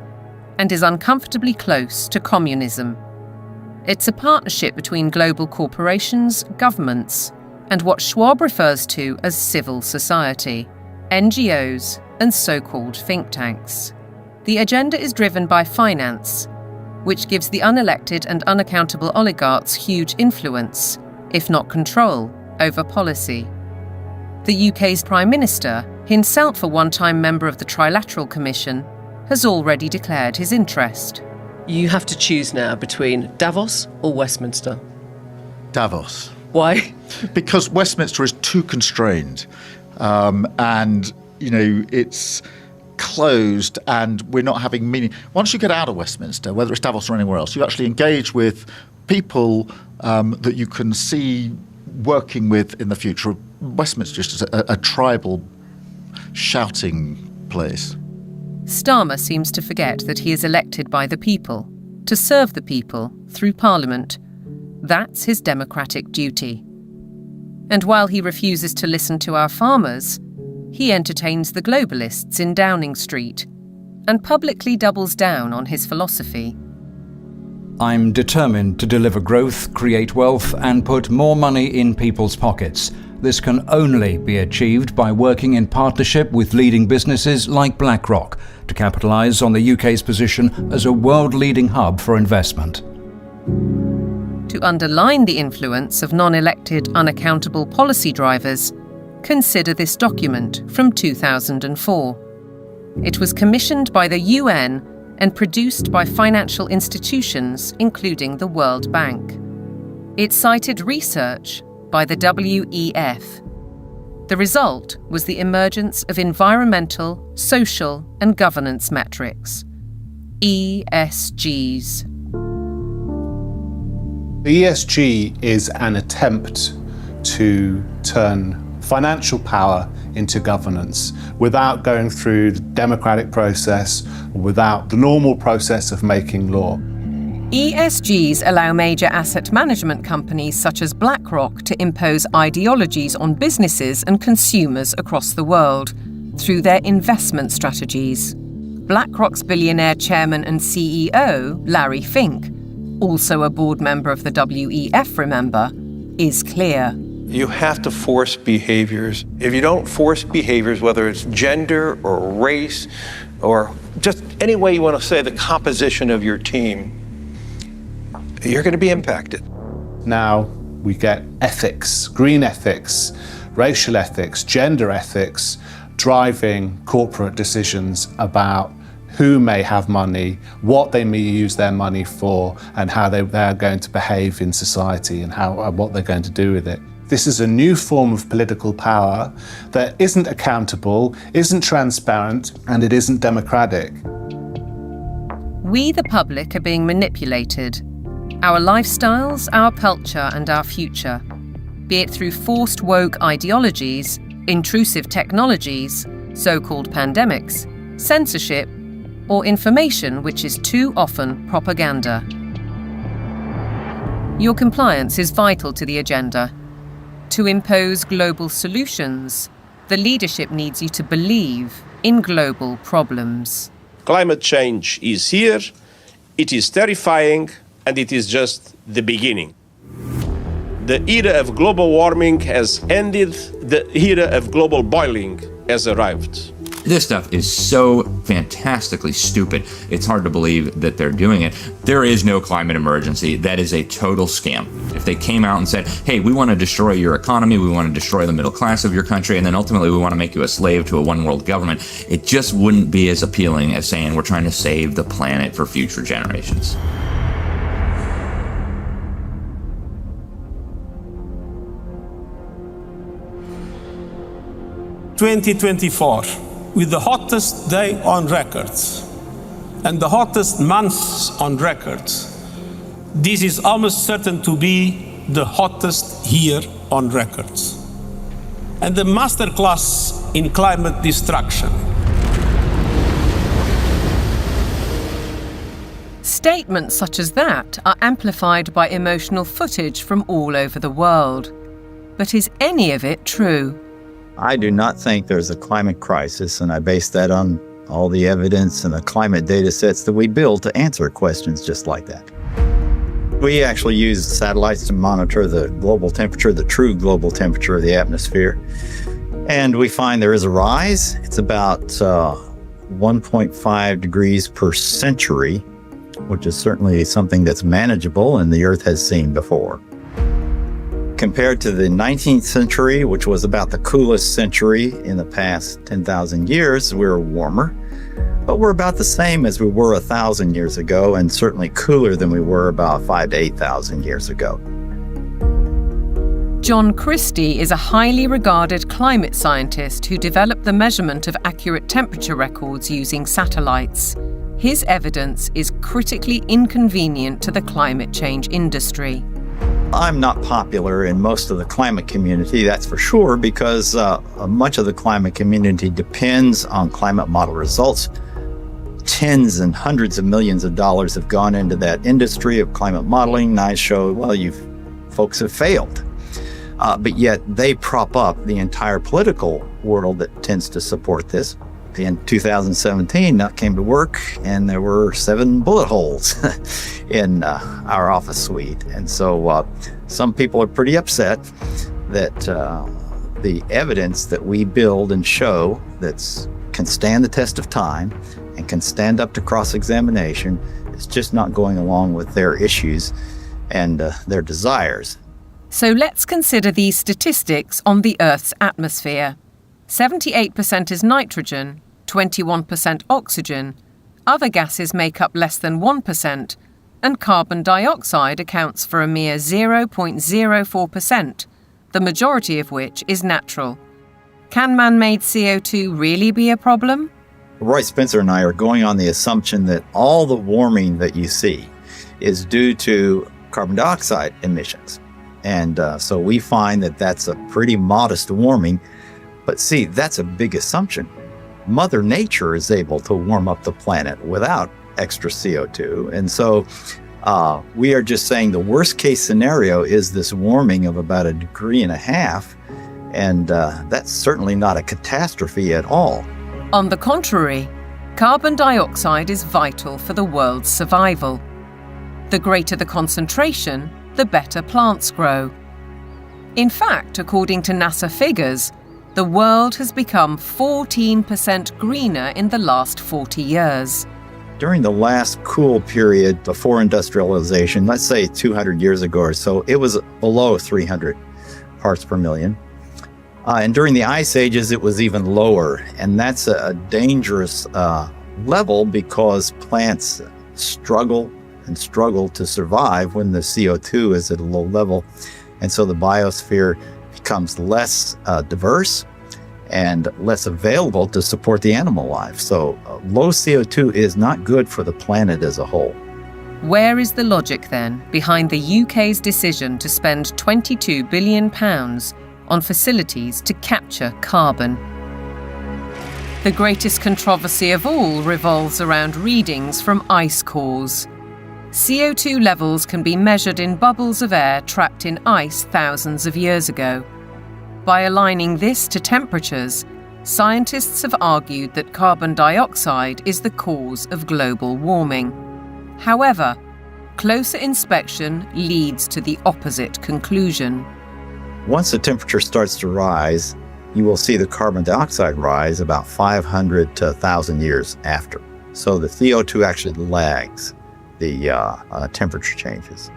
and is uncomfortably close to communism. It's a partnership between global corporations, governments, and what Schwab refers to as civil society, NGOs, and so-called think tanks. The agenda is driven by finance, which gives the unelected and unaccountable oligarchs huge influence, if not control, over policy. The UK's Prime Minister, himself a one-time member of the Trilateral Commission, has already declared his interest. You have to choose now between Davos or Westminster. Davos. Why? Because Westminster is too constrained, and it's closed, and we're not having meaning. Once you get out of Westminster, whether it's Davos or anywhere else, you actually engage with people that you can see working with in the future. Westminster is just a tribal shouting place. Starmer seems to forget that he is elected by the people, to serve the people through Parliament. That's his democratic duty. And while he refuses to listen to our farmers, he entertains the globalists in Downing Street and publicly doubles down on his philosophy. I'm determined to deliver growth, create wealth, and put more money in people's pockets. This can only be achieved by working in partnership with leading businesses like BlackRock to capitalise on the UK's position as a world-leading hub for investment. To underline the influence of non-elected, unaccountable policy drivers, consider this document from 2004. It was commissioned by the UN and produced by financial institutions, including the World Bank. It cited research by the WEF. The result was the emergence of environmental, social, and governance metrics, ESGs. The ESG is an attempt to turn financial power into governance without going through the democratic process, without the normal process of making law. ESGs allow major asset management companies such as BlackRock to impose ideologies on businesses and consumers across the world through their investment strategies. BlackRock's billionaire chairman and CEO, Larry Fink, also a board member of the WEF, remember, is clear. You have to force behaviors. If you don't force behaviors, whether it's gender or race or just any way you want to say the composition of your team, you're going to be impacted. Now we get ethics, green ethics, racial ethics, gender ethics, driving corporate decisions about who may have money, what they may use their money for, and how they're going to behave in society and what they're going to do with it. This is a new form of political power that isn't accountable, isn't transparent, and it isn't democratic. We, the public, are being manipulated. Our lifestyles, our culture, and our future, be it through forced woke ideologies, intrusive technologies, so-called pandemics, censorship, or information which is too often propaganda. Your compliance is vital to the agenda. To impose global solutions, the leadership needs you to believe in global problems. Climate change is here, it is terrifying, and it is just the beginning. The era of global warming has ended, the era of global boiling has arrived. This stuff is so fantastically stupid, it's hard to believe that they're doing it. There is no climate emergency. That is a total scam. If they came out and said, hey, we want to destroy your economy, we want to destroy the middle class of your country, and then ultimately we want to make you a slave to a one-world government, it just wouldn't be as appealing as saying we're trying to save the planet for future generations. "2024, with the hottest day on record and the hottest months on record, this is almost certain to be the hottest year on record. And the masterclass in climate destruction." Statements such as that are amplified by emotional footage from all over the world. But is any of it true? I do not think there's a climate crisis, and I base that on all the evidence and the climate data sets that we build to answer questions just like that. We actually use satellites to monitor the global temperature, the true global temperature of the atmosphere. And we find there is a rise. It's about 1.5 degrees per century, which is certainly something that's manageable and the Earth has seen before. Compared to the 19th century, which was about the coolest century in the past 10,000 years, we're warmer. But we're about the same as we were 1,000 years ago, and certainly cooler than we were about 5,000 to 8,000 years ago. John Christie is a highly regarded climate scientist who developed the measurement of accurate temperature records using satellites. His evidence is critically inconvenient to the climate change industry. I'm not popular in most of the climate community, that's for sure, because much of the climate community depends on climate model results. Tens and hundreds of millions of dollars have gone into that industry of climate modeling, and I show, well, you folks have failed. But yet they prop up the entire political world that tends to support this. In 2017, I came to work and there were 7 bullet holes in our office suite. And so some people are pretty upset that the evidence that we build and show that can stand the test of time and can stand up to cross-examination is just not going along with their issues and their desires. So let's consider these statistics on the Earth's atmosphere. 78% is nitrogen, 21% oxygen, other gases make up less than 1%, and carbon dioxide accounts for a mere 0.04%, the majority of which is natural. Can man-made CO2 really be a problem? Roy Spencer and I are going on the assumption that all the warming that you see is due to carbon dioxide emissions. And so we find that that's a pretty modest warming. But see, that's a big assumption. Mother Nature is able to warm up the planet without extra CO2. And so we are just saying the worst case scenario is this warming of about 1.5 degrees. And that's certainly not a catastrophe at all. On the contrary, carbon dioxide is vital for the world's survival. The greater the concentration, the better plants grow. In fact, according to NASA figures, the world has become 14% greener in the last 40 years. During the last cool period before industrialization, let's say 200 years ago or so, it was below 300 parts per million. And during the ice ages, it was even lower. And that's a dangerous level because plants struggle to survive when the CO2 is at a low level. And so the biosphere becomes less diverse and less available to support the animal life. So low CO2 is not good for the planet as a whole. Where is the logic then behind the UK's decision to spend £22 billion on facilities to capture carbon? The greatest controversy of all revolves around readings from ice cores. CO2 levels can be measured in bubbles of air trapped in ice thousands of years ago. By aligning this to temperatures, scientists have argued that carbon dioxide is the cause of global warming. However, closer inspection leads to the opposite conclusion. Once the temperature starts to rise, you will see the carbon dioxide rise about 500 to 1,000 years after. So the CO2 actually lags the temperature changes.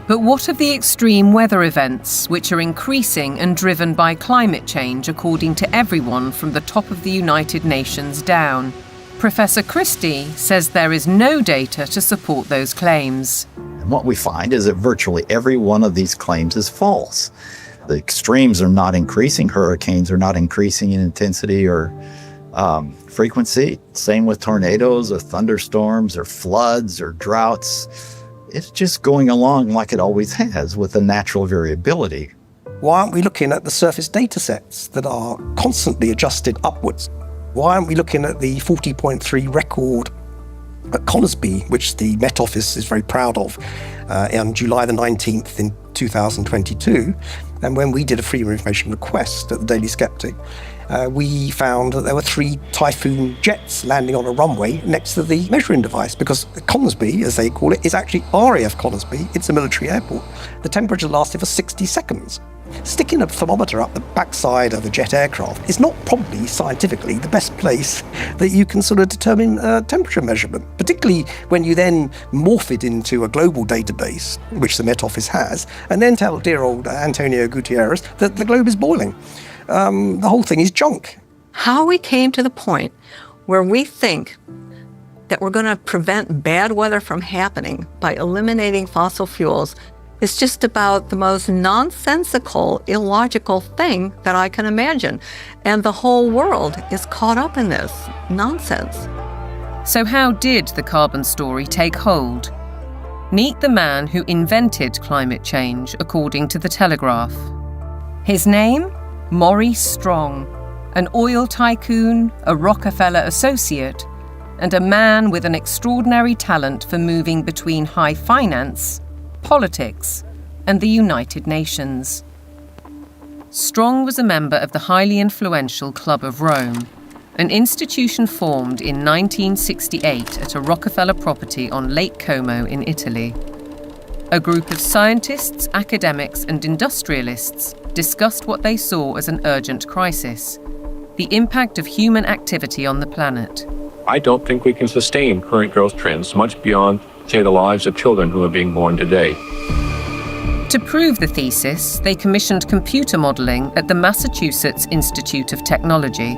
But what of the extreme weather events, which are increasing and driven by climate change, according to everyone from the top of the United Nations down? Professor Christie says there is no data to support those claims. And what we find is that virtually every one of these claims is false. The extremes are not increasing. Hurricanes are not increasing in intensity or frequency. Same with tornadoes or thunderstorms or floods or droughts. It's just going along like it always has with the natural variability. Why aren't we looking at the surface data sets that are constantly adjusted upwards? Why aren't we looking at the 40.3 record at Conisbee, which the Met Office is very proud of, on July the 19th in 2022? And when we did a freedom of information request at the Daily Sceptic, we found that there were 3 Typhoon jets landing on a runway next to the measuring device, because Conisbee, as they call it, is actually RAF Conisbee. It's a military airport. The temperature lasted for 60 seconds. Sticking a thermometer up the backside of a jet aircraft is not probably scientifically the best place that you can sort of determine temperature measurement, particularly when you then morph it into a global database, which the Met Office has, and then tell dear old Antonio Gutierrez that the globe is boiling. The whole thing is junk. How we came to the point where we think that we're going to prevent bad weather from happening by eliminating fossil fuels is just about the most nonsensical, illogical thing that I can imagine. And the whole world is caught up in this nonsense. So how did the carbon story take hold? Meet the man who invented climate change, according to The Telegraph. His name? Maurice Strong, an oil tycoon, a Rockefeller associate, and a man with an extraordinary talent for moving between high finance, politics, and the United Nations. Strong was a member of the highly influential Club of Rome, an institution formed in 1968 at a Rockefeller property on Lake Como in Italy. A group of scientists, academics, and industrialists discussed what they saw as an urgent crisis: the impact of human activity on the planet. I don't think we can sustain current growth trends much beyond, say, the lives of children who are being born today. To prove the thesis, they commissioned computer modelling at the Massachusetts Institute of Technology.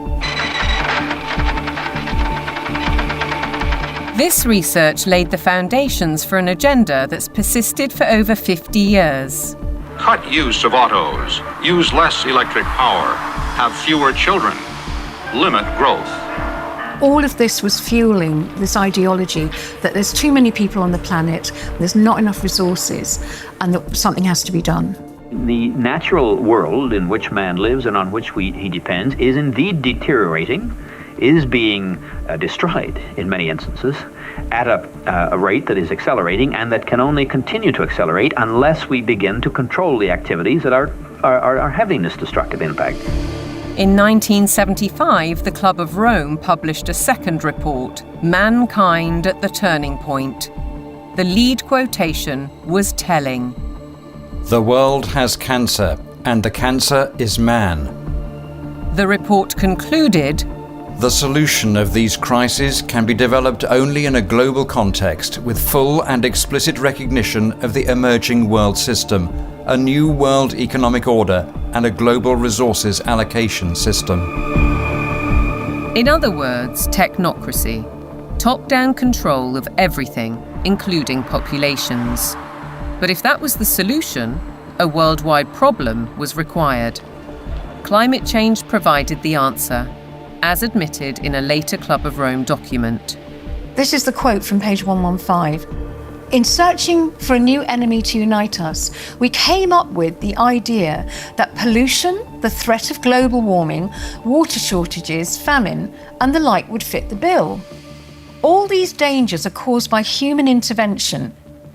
This research laid the foundations for an agenda that's persisted for over 50 years. Cut use of autos, use less electric power, have fewer children, limit growth. All of this was fueling this ideology that there's too many people on the planet, there's not enough resources, and that something has to be done. The natural world in which man lives and on which he depends is indeed deteriorating, is being destroyed in many instances at a rate that is accelerating and that can only continue to accelerate unless we begin to control the activities that are having this destructive impact. In 1975, the Club of Rome published a second report, Mankind at the Turning Point. The lead quotation was telling. The world has cancer, and the cancer is man. The report concluded, the solution of these crises can be developed only in a global context with full and explicit recognition of the emerging world system, a new world economic order, and a global resources allocation system. In other words, technocracy, top-down control of everything, including populations. But if that was the solution, a worldwide problem was required. Climate change provided the answer, as admitted in a later Club of Rome document. This is the quote from page 115. In searching for a new enemy to unite us, we came up with the idea that pollution, the threat of global warming, water shortages, famine, and the like would fit the bill. All these dangers are caused by human intervention,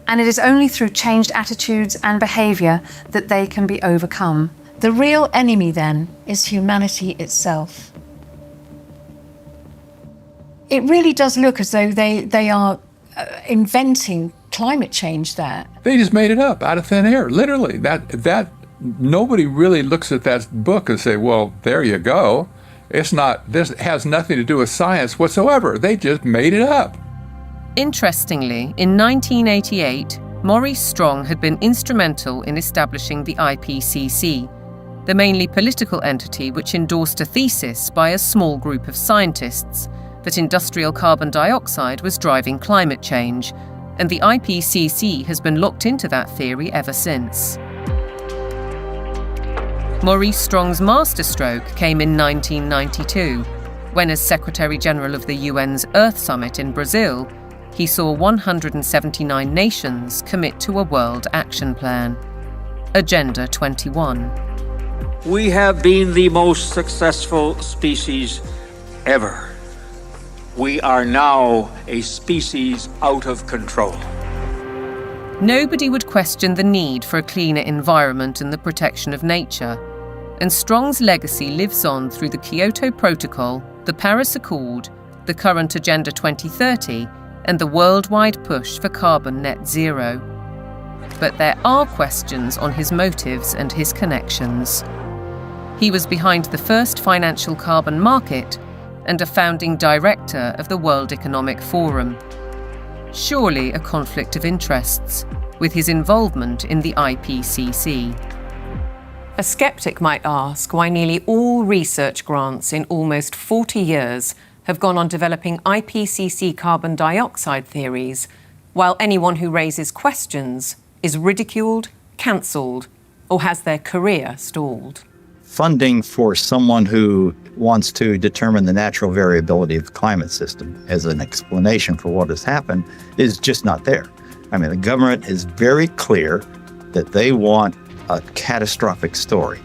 and it is only through changed attitudes and behaviour that they can be overcome. The real enemy, then, is humanity itself. It really does look as though they are inventing climate change there. They just made it up out of thin air, literally. That nobody really looks at that book and say, well, there you go. It's not, this has nothing to do with science whatsoever. They just made it up. Interestingly, in 1988, Maurice Strong had been instrumental in establishing the IPCC, the mainly political entity which endorsed a thesis by a small group of scientists that industrial carbon dioxide was driving climate change, and the IPCC has been locked into that theory ever since. Maurice Strong's masterstroke came in 1992, when as Secretary-General of the UN's Earth Summit in Brazil, he saw 179 nations commit to a World Action Plan, Agenda 21. We have been the most successful species ever. We are now a species out of control. Nobody would question the need for a cleaner environment and the protection of nature, and Strong's legacy lives on through the Kyoto Protocol, the Paris Accord, the current Agenda 2030, and the worldwide push for carbon net zero. But there are questions on his motives and his connections. He was behind the first financial carbon market and a founding director of the World Economic Forum. Surely a conflict of interests, with his involvement in the IPCC. A skeptic might ask why nearly all research grants in almost 40 years have gone on developing IPCC carbon dioxide theories, while anyone who raises questions is ridiculed, cancelled, or has their career stalled. Funding for someone who wants to determine the natural variability of the climate system as an explanation for what has happened is just not there. I mean, the government is very clear that they want a catastrophic story.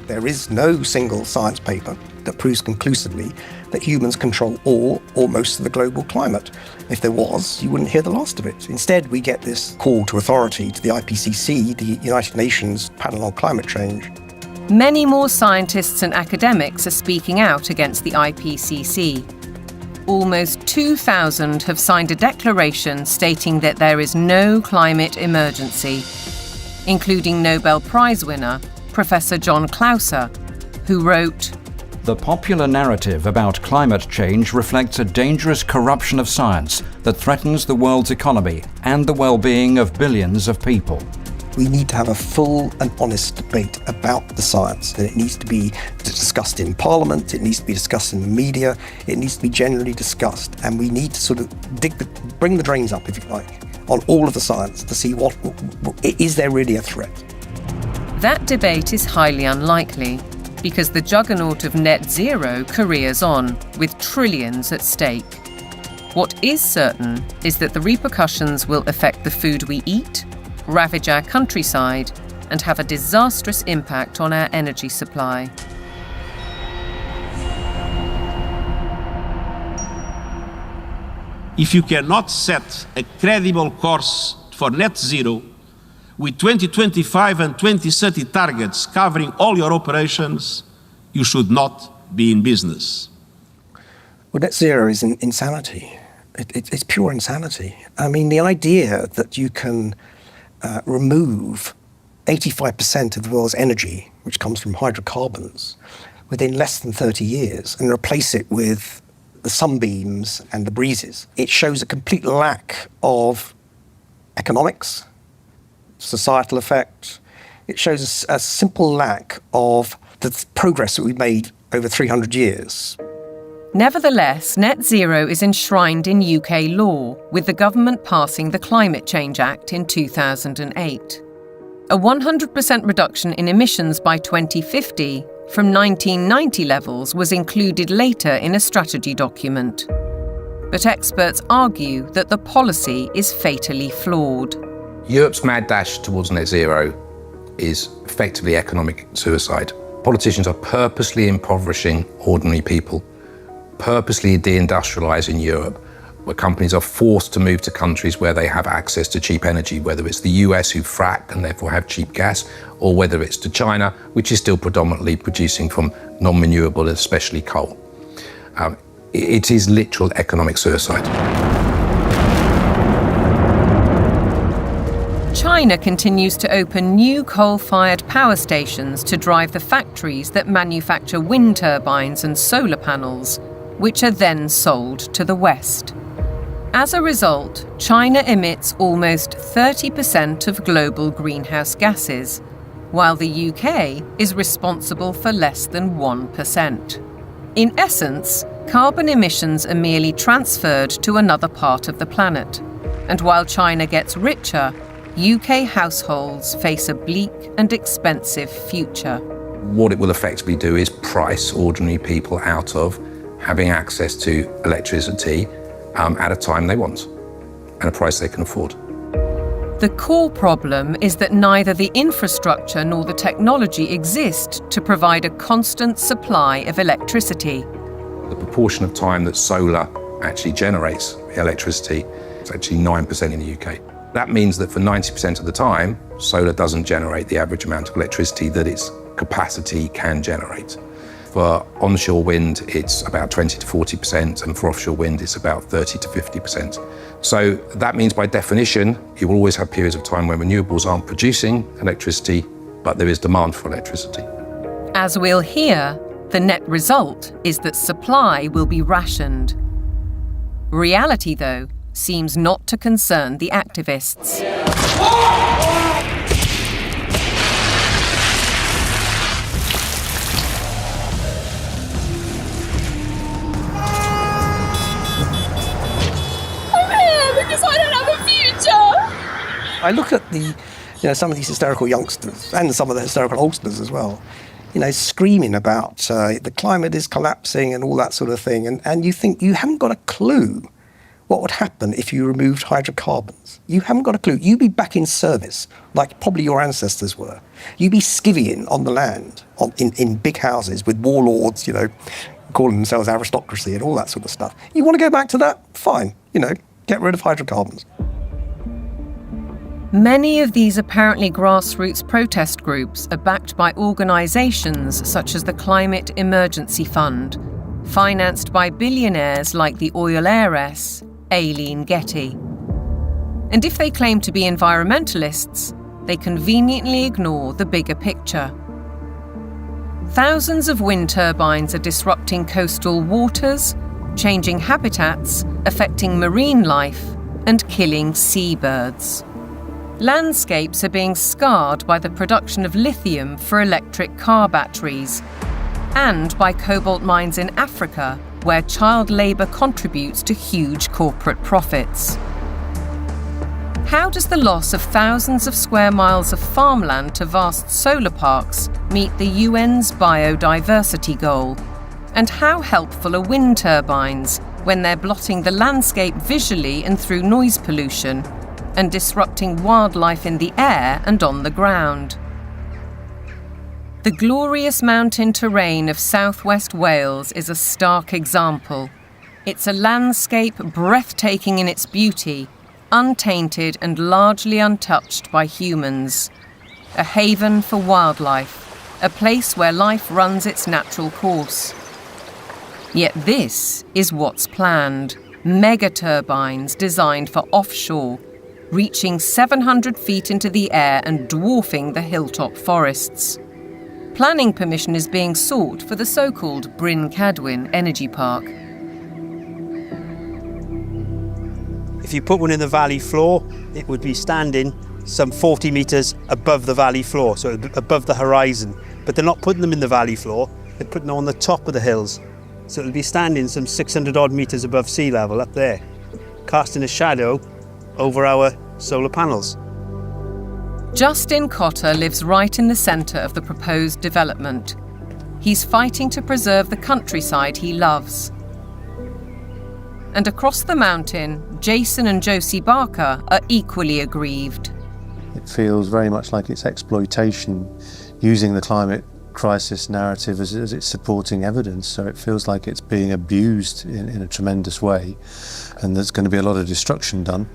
There is no single science paper that proves conclusively that humans control all or most of the global climate. If there was, you wouldn't hear the last of it. Instead, we get this call to authority to the IPCC, the United Nations Panel on Climate Change. Many more scientists and academics are speaking out against the IPCC. Almost 2,000 have signed a declaration stating that there is no climate emergency, including Nobel Prize winner Professor John Clauser, who wrote, "The popular narrative about climate change reflects a dangerous corruption of science that threatens the world's economy and the well-being of billions of people." We need to have a full and honest debate about the science, and it needs to be discussed in Parliament, it needs to be discussed in the media, it needs to be generally discussed, and we need to sort of bring the drains up, if you like, on all of the science to see what is there really a threat. That debate is highly unlikely, because the juggernaut of net zero careers on, with trillions at stake. What is certain is that the repercussions will affect the food we eat, ravage our countryside, and have a disastrous impact on our energy supply. If you cannot set a credible course for net zero, with 2025 and 2030 targets covering all your operations, you should not be in business. Well, net zero is insanity. It's pure insanity. I mean, the idea that you can remove 85% of the world's energy, which comes from hydrocarbons, within less than 30 years and replace it with the sunbeams and the breezes. It shows a complete lack of economics, societal effect. It shows a simple lack of the progress that we've made over 300 years. Nevertheless, net zero is enshrined in UK law, with the government passing the Climate Change Act in 2008. A 100% reduction in emissions by 2050 from 1990 levels was included later in a strategy document. But experts argue that the policy is fatally flawed. Europe's mad dash towards net zero is effectively economic suicide. Politicians are purposely impoverishing ordinary people, purposely deindustrializing Europe, where companies are forced to move to countries where they have access to cheap energy, whether it's the US who frack and therefore have cheap gas, or whether it's to China, which is still predominantly producing from non-renewable, especially coal. It is literal economic suicide. China continues to open new coal-fired power stations to drive the factories that manufacture wind turbines and solar panels, which are then sold to the West. As a result, China emits almost 30% of global greenhouse gases, while the UK is responsible for less than 1%. In essence, carbon emissions are merely transferred to another part of the planet. And while China gets richer, UK households face a bleak and expensive future. What it will effectively do is price ordinary people out of having access to electricity at a time they want and a price they can afford. The core problem is that neither the infrastructure nor the technology exist to provide a constant supply of electricity. The proportion of time that solar actually generates electricity is actually 9% in the UK. That means that for 90% of the time, solar doesn't generate the average amount of electricity that its capacity can generate. For onshore wind, it's about 20 to 40%, and for offshore wind, it's about 30 to 50%. So that means by definition, you will always have periods of time when renewables aren't producing electricity, but there is demand for electricity. As we'll hear, the net result is that supply will be rationed. Reality, though, seems not to concern the activists. I'm here because I don't have a future. I look at some of these hysterical youngsters and some of the hysterical oldsters as well, screaming about the climate is collapsing and all that sort of thing. And you think you haven't got a clue what would happen if you removed hydrocarbons. You haven't got a clue. You'd be back in service, like probably your ancestors were. You'd be skivvying on the land, in big houses with warlords, calling themselves aristocracy and all that sort of stuff. You want to go back to that? Fine, get rid of hydrocarbons. Many of these apparently grassroots protest groups are backed by organisations such as the Climate Emergency Fund, financed by billionaires like the oil heiress, Aileen Getty. And if they claim to be environmentalists, they conveniently ignore the bigger picture. Thousands of wind turbines are disrupting coastal waters, changing habitats, affecting marine life, and killing seabirds. Landscapes are being scarred by the production of lithium for electric car batteries, and by cobalt mines in Africa, where child labour contributes to huge corporate profits. How does the loss of thousands of square miles of farmland to vast solar parks meet the UN's biodiversity goal? And how helpful are wind turbines when they're blotting the landscape visually and through noise pollution, and disrupting wildlife in the air and on the ground? The glorious mountain terrain of southwest Wales is a stark example. It's a landscape breathtaking in its beauty, untainted and largely untouched by humans. A haven for wildlife, a place where life runs its natural course. Yet this is what's planned: mega turbines designed for offshore, reaching 700 feet into the air and dwarfing the hilltop forests. Planning permission is being sought for the so-called Bryn Cadwyn Energy Park. If you put one in the valley floor, it would be standing some 40 metres above the valley floor, so above the horizon. But they're not putting them in the valley floor, they're putting them on the top of the hills. So it'll be standing some 600 odd metres above sea level up there, casting a shadow over our solar panels. Justin Cotter lives right in the centre of the proposed development. He's fighting to preserve the countryside he loves. And across the mountain, Jason and Josie Barker are equally aggrieved. It feels very much like it's exploitation, using the climate crisis narrative as its supporting evidence. So it feels like it's being abused in a tremendous way, and there's going to be a lot of destruction done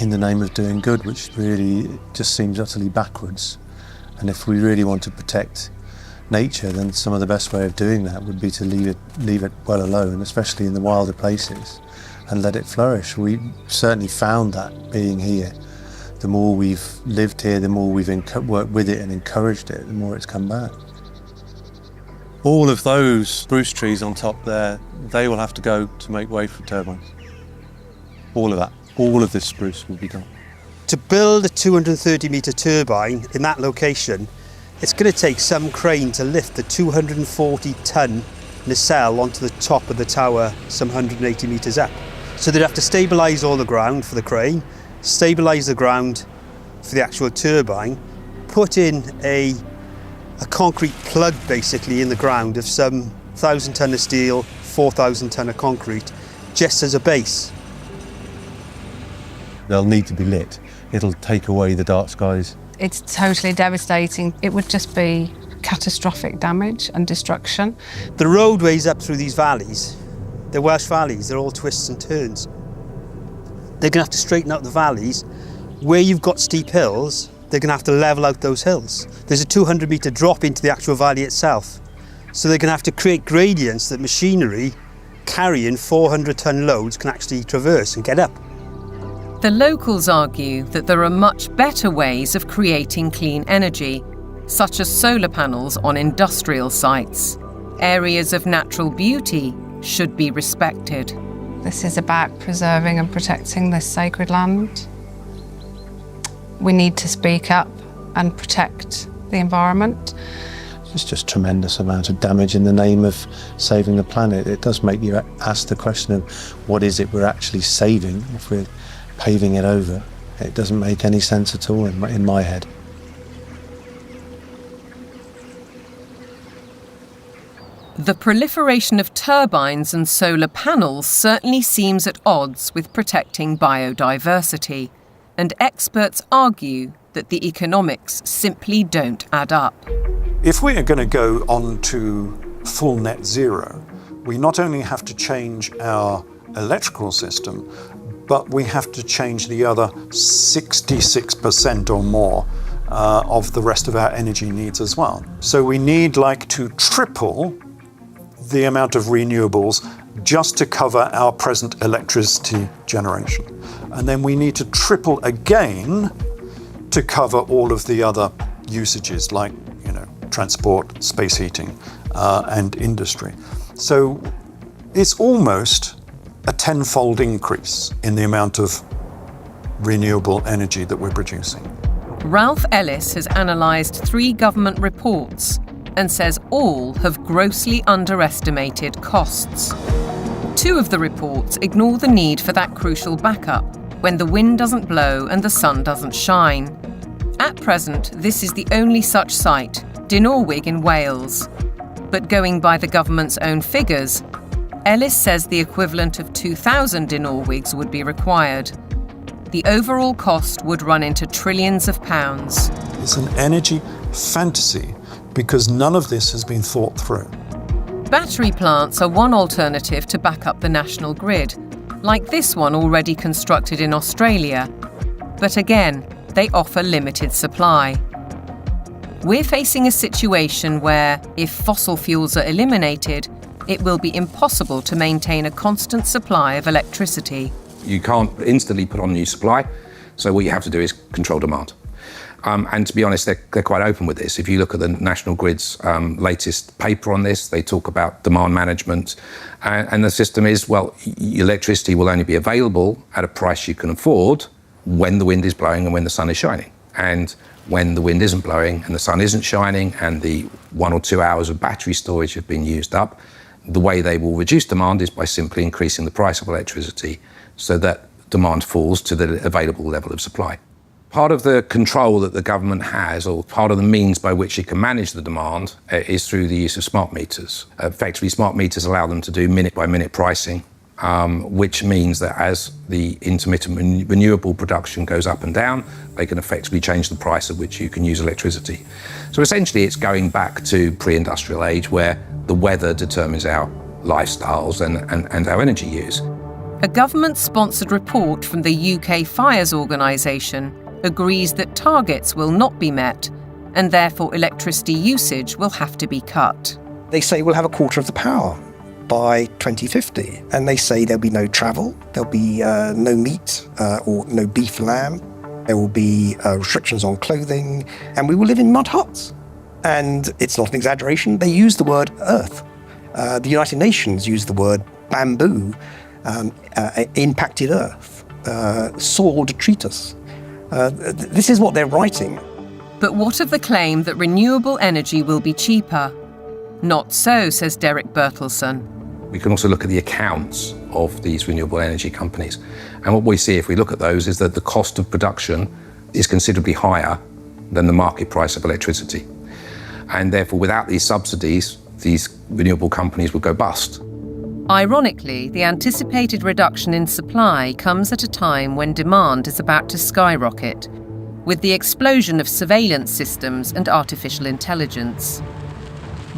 in the name of doing good, which really just seems utterly backwards. And if we really want to protect nature, then some of the best way of doing that would be to leave it well alone, especially in the wilder places, and let it flourish. We certainly found that being here, The more we've lived here, the more we've worked with it and encouraged it, the more it's come back. All of those spruce trees on top there, they will have to go to make way for turbines. All of that. All of this spruce will be gone. To build a 230-metre turbine in that location, it's going to take some crane to lift the 240-tonne nacelle onto the top of the tower some 180 metres up. So they'd have to stabilise all the ground for the crane, stabilise the ground for the actual turbine, put in a concrete plug basically in the ground of some 1,000 tonne of steel, 4,000 tonne of concrete, just as a base. They'll need to be lit. It'll take away the dark skies. It's totally devastating. It would just be catastrophic damage and destruction. The roadways up through these valleys, they're Welsh valleys, they're all twists and turns. They're going to have to straighten out the valleys. Where you've got steep hills, they're going to have to level out those hills. There's a 200-metre drop into the actual valley itself. So they're going to have to create gradients that machinery carrying 400-tonne loads can actually traverse and get up. The locals argue that there are much better ways of creating clean energy, such as solar panels on industrial sites. Areas of natural beauty should be respected. This is about preserving and protecting this sacred land. We need to speak up and protect the environment. It's just tremendous amount of damage in the name of saving the planet. It does make you ask the question of what is it we're actually saving if we're paving it over. It doesn't make any sense at all in my head. The proliferation of turbines and solar panels certainly seems at odds with protecting biodiversity, and experts argue that the economics simply don't add up. If we are going to go on to full net zero, we not only have to change our electrical system, but we have to change the other 66% or more of the rest of our energy needs as well. So we need to triple the amount of renewables just to cover our present electricity generation. And then we need to triple again to cover all of the other usages like, transport, space heating, and industry. So it's almost a tenfold increase in the amount of renewable energy that we're producing. Ralph Ellis has analysed 3 government reports and says all have grossly underestimated costs. 2 of the reports ignore the need for that crucial backup when the wind doesn't blow and the sun doesn't shine. At present, this is the only such site, Dinorwig in Wales. But going by the government's own figures, Ellis says the equivalent of 2,000 Dinorwigs would be required. The overall cost would run into trillions of pounds. It's an energy fantasy because none of this has been thought through. Battery plants are one alternative to back up the national grid, like this one already constructed in Australia. But again, they offer limited supply. We're facing a situation where, if fossil fuels are eliminated, it will be impossible to maintain a constant supply of electricity. You can't instantly put on new supply, so what you have to do is control demand. And to be honest, they're quite open with this. If you look at the National Grid's latest paper on this, they talk about demand management. And the system is, electricity will only be available at a price you can afford when the wind is blowing and when the sun is shining. And when the wind isn't blowing and the sun isn't shining and the 1 or 2 hours of battery storage have been used up, the way they will reduce demand is by simply increasing the price of electricity so that demand falls to the available level of supply. Part of the control that the government has, or part of the means by which it can manage the demand, is through the use of smart meters. Effectively, smart meters allow them to do minute-by-minute pricing, which means that as the intermittent renewable production goes up and down, they can effectively change the price at which you can use electricity. So essentially, it's going back to pre-industrial age where the weather determines our lifestyles and our energy use. A government-sponsored report from the UK Fires Organisation agrees that targets will not be met and therefore electricity usage will have to be cut. They say we'll have a quarter of the power by 2050, and they say there'll be no travel, there'll be no meat or no beef lamb. There will be restrictions on clothing, and we will live in mud huts. And it's not an exaggeration, they use the word earth. The United Nations use the word bamboo, impacted earth, soil detritus. This is what they're writing. But what of the claim that renewable energy will be cheaper? Not so, says Derek Bertelsen. We can also look at the accounts of these renewable energy companies. And what we see if we look at those is that the cost of production is considerably higher than the market price of electricity. And therefore, without these subsidies, these renewable companies would go bust. Ironically, the anticipated reduction in supply comes at a time when demand is about to skyrocket, with the explosion of surveillance systems and artificial intelligence.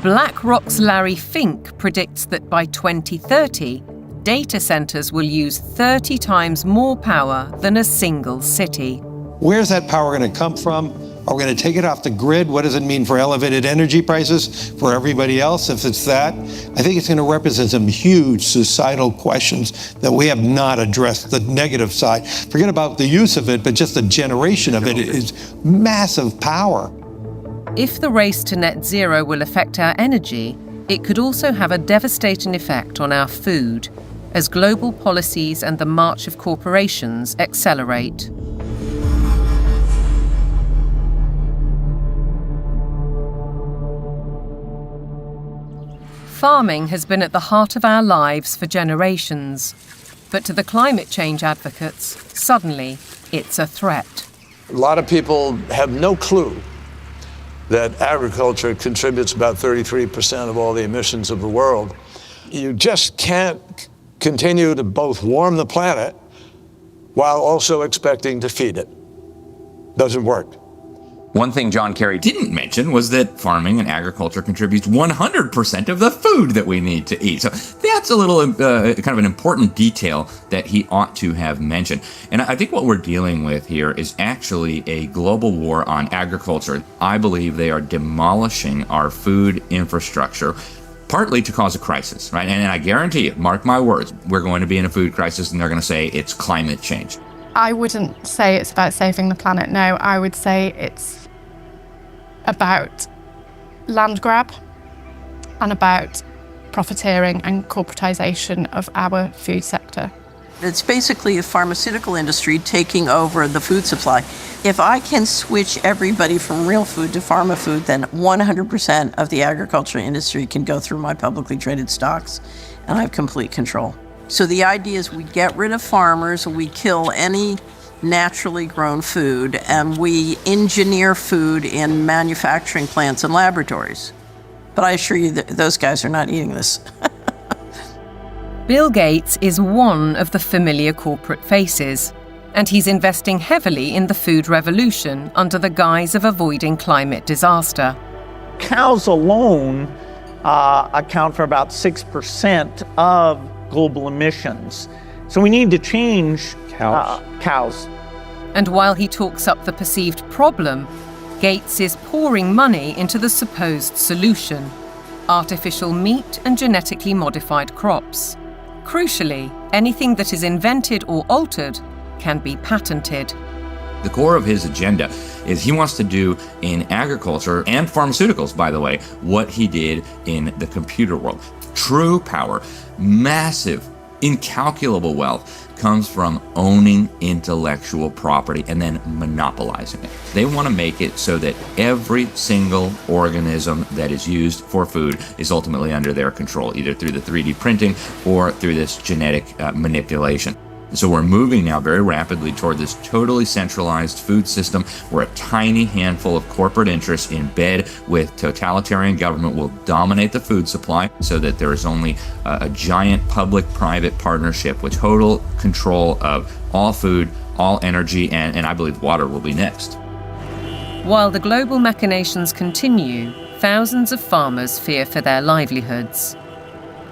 BlackRock's Larry Fink predicts that by 2030, data centers will use 30 times more power than a single city. Where's that power going to come from? Are we going to take it off the grid? What does it mean for elevated energy prices for everybody else if it's that? I think it's going to represent some huge societal questions that we have not addressed, the negative side. Forget about the use of it, but just the generation of it is massive power. If the race to net zero will affect our energy, it could also have a devastating effect on our food, as global policies and the march of corporations accelerate. Farming has been at the heart of our lives for generations, but to the climate change advocates, suddenly it's a threat. A lot of people have no clue that agriculture contributes about 33% of all the emissions of the world. You just can't continue to both warm the planet while also expecting to feed it. Doesn't work. One thing John Kerry didn't mention was that farming and agriculture contributes 100% of the food that we need to eat. So that's a little kind of an important detail that he ought to have mentioned. And I think what we're dealing with here is actually a global war on agriculture. I believe they are demolishing our food infrastructure, partly to cause a crisis, right? And I guarantee you, mark my words, we're going to be in a food crisis and they're going to say it's climate change. I wouldn't say it's about saving the planet, no. I would say it's about land grab and about profiteering and corporatization of our food sector. It's basically a pharmaceutical industry taking over the food supply. If I can switch everybody from real food to pharma food, then 100% of the agriculture industry can go through my publicly traded stocks, and I have complete control. So the idea is we get rid of farmers, we kill any naturally grown food, and we engineer food in manufacturing plants and laboratories. But I assure you that those guys are not eating this. Bill Gates is one of the familiar corporate faces, and he's investing heavily in the food revolution under the guise of avoiding climate disaster. Cows alone account for about 6% of global emissions. So we need to change cows. And while he talks up the perceived problem, Gates is pouring money into the supposed solution: artificial meat and genetically modified crops. Crucially, anything that is invented or altered can be patented. The core of his agenda is he wants to do in agriculture and pharmaceuticals, by the way, what he did in the computer world. True power, massive, incalculable wealth comes from owning intellectual property and then monopolizing it. They want to make it so that every single organism that is used for food is ultimately under their control, either through the 3D printing or through this genetic manipulation. So we're moving now very rapidly toward this totally centralized food system where a tiny handful of corporate interests in bed with totalitarian government will dominate the food supply so that there is only a giant public-private partnership with total control of all food, all energy, and I believe water will be next. While the global machinations continue, thousands of farmers fear for their livelihoods.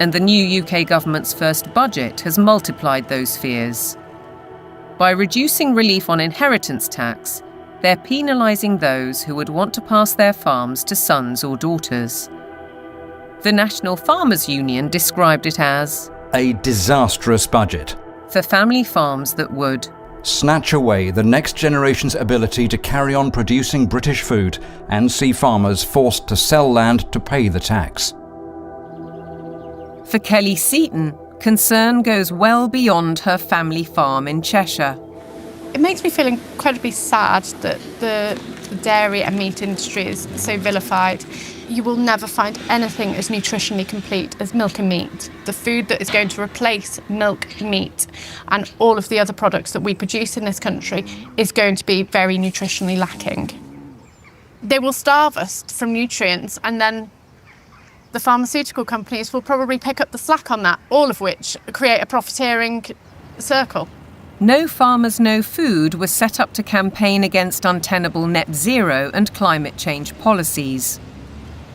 And the new UK government's first budget has multiplied those fears. By reducing relief on inheritance tax, they're penalising those who would want to pass their farms to sons or daughters. The National Farmers Union described it as a disastrous budget for family farms that would snatch away the next generation's ability to carry on producing British food and see farmers forced to sell land to pay the tax. For Kelly Seaton, concern goes well beyond her family farm in Cheshire. It makes me feel incredibly sad that the dairy and meat industry is so vilified. You will never find anything as nutritionally complete as milk and meat. The food that is going to replace milk, meat, and all of the other products that we produce in this country is going to be very nutritionally lacking. They will starve us from nutrients, and then the pharmaceutical companies will probably pick up the slack on that, all of which create a profiteering circle. No Farmers, No Food was set up to campaign against untenable net zero and climate change policies.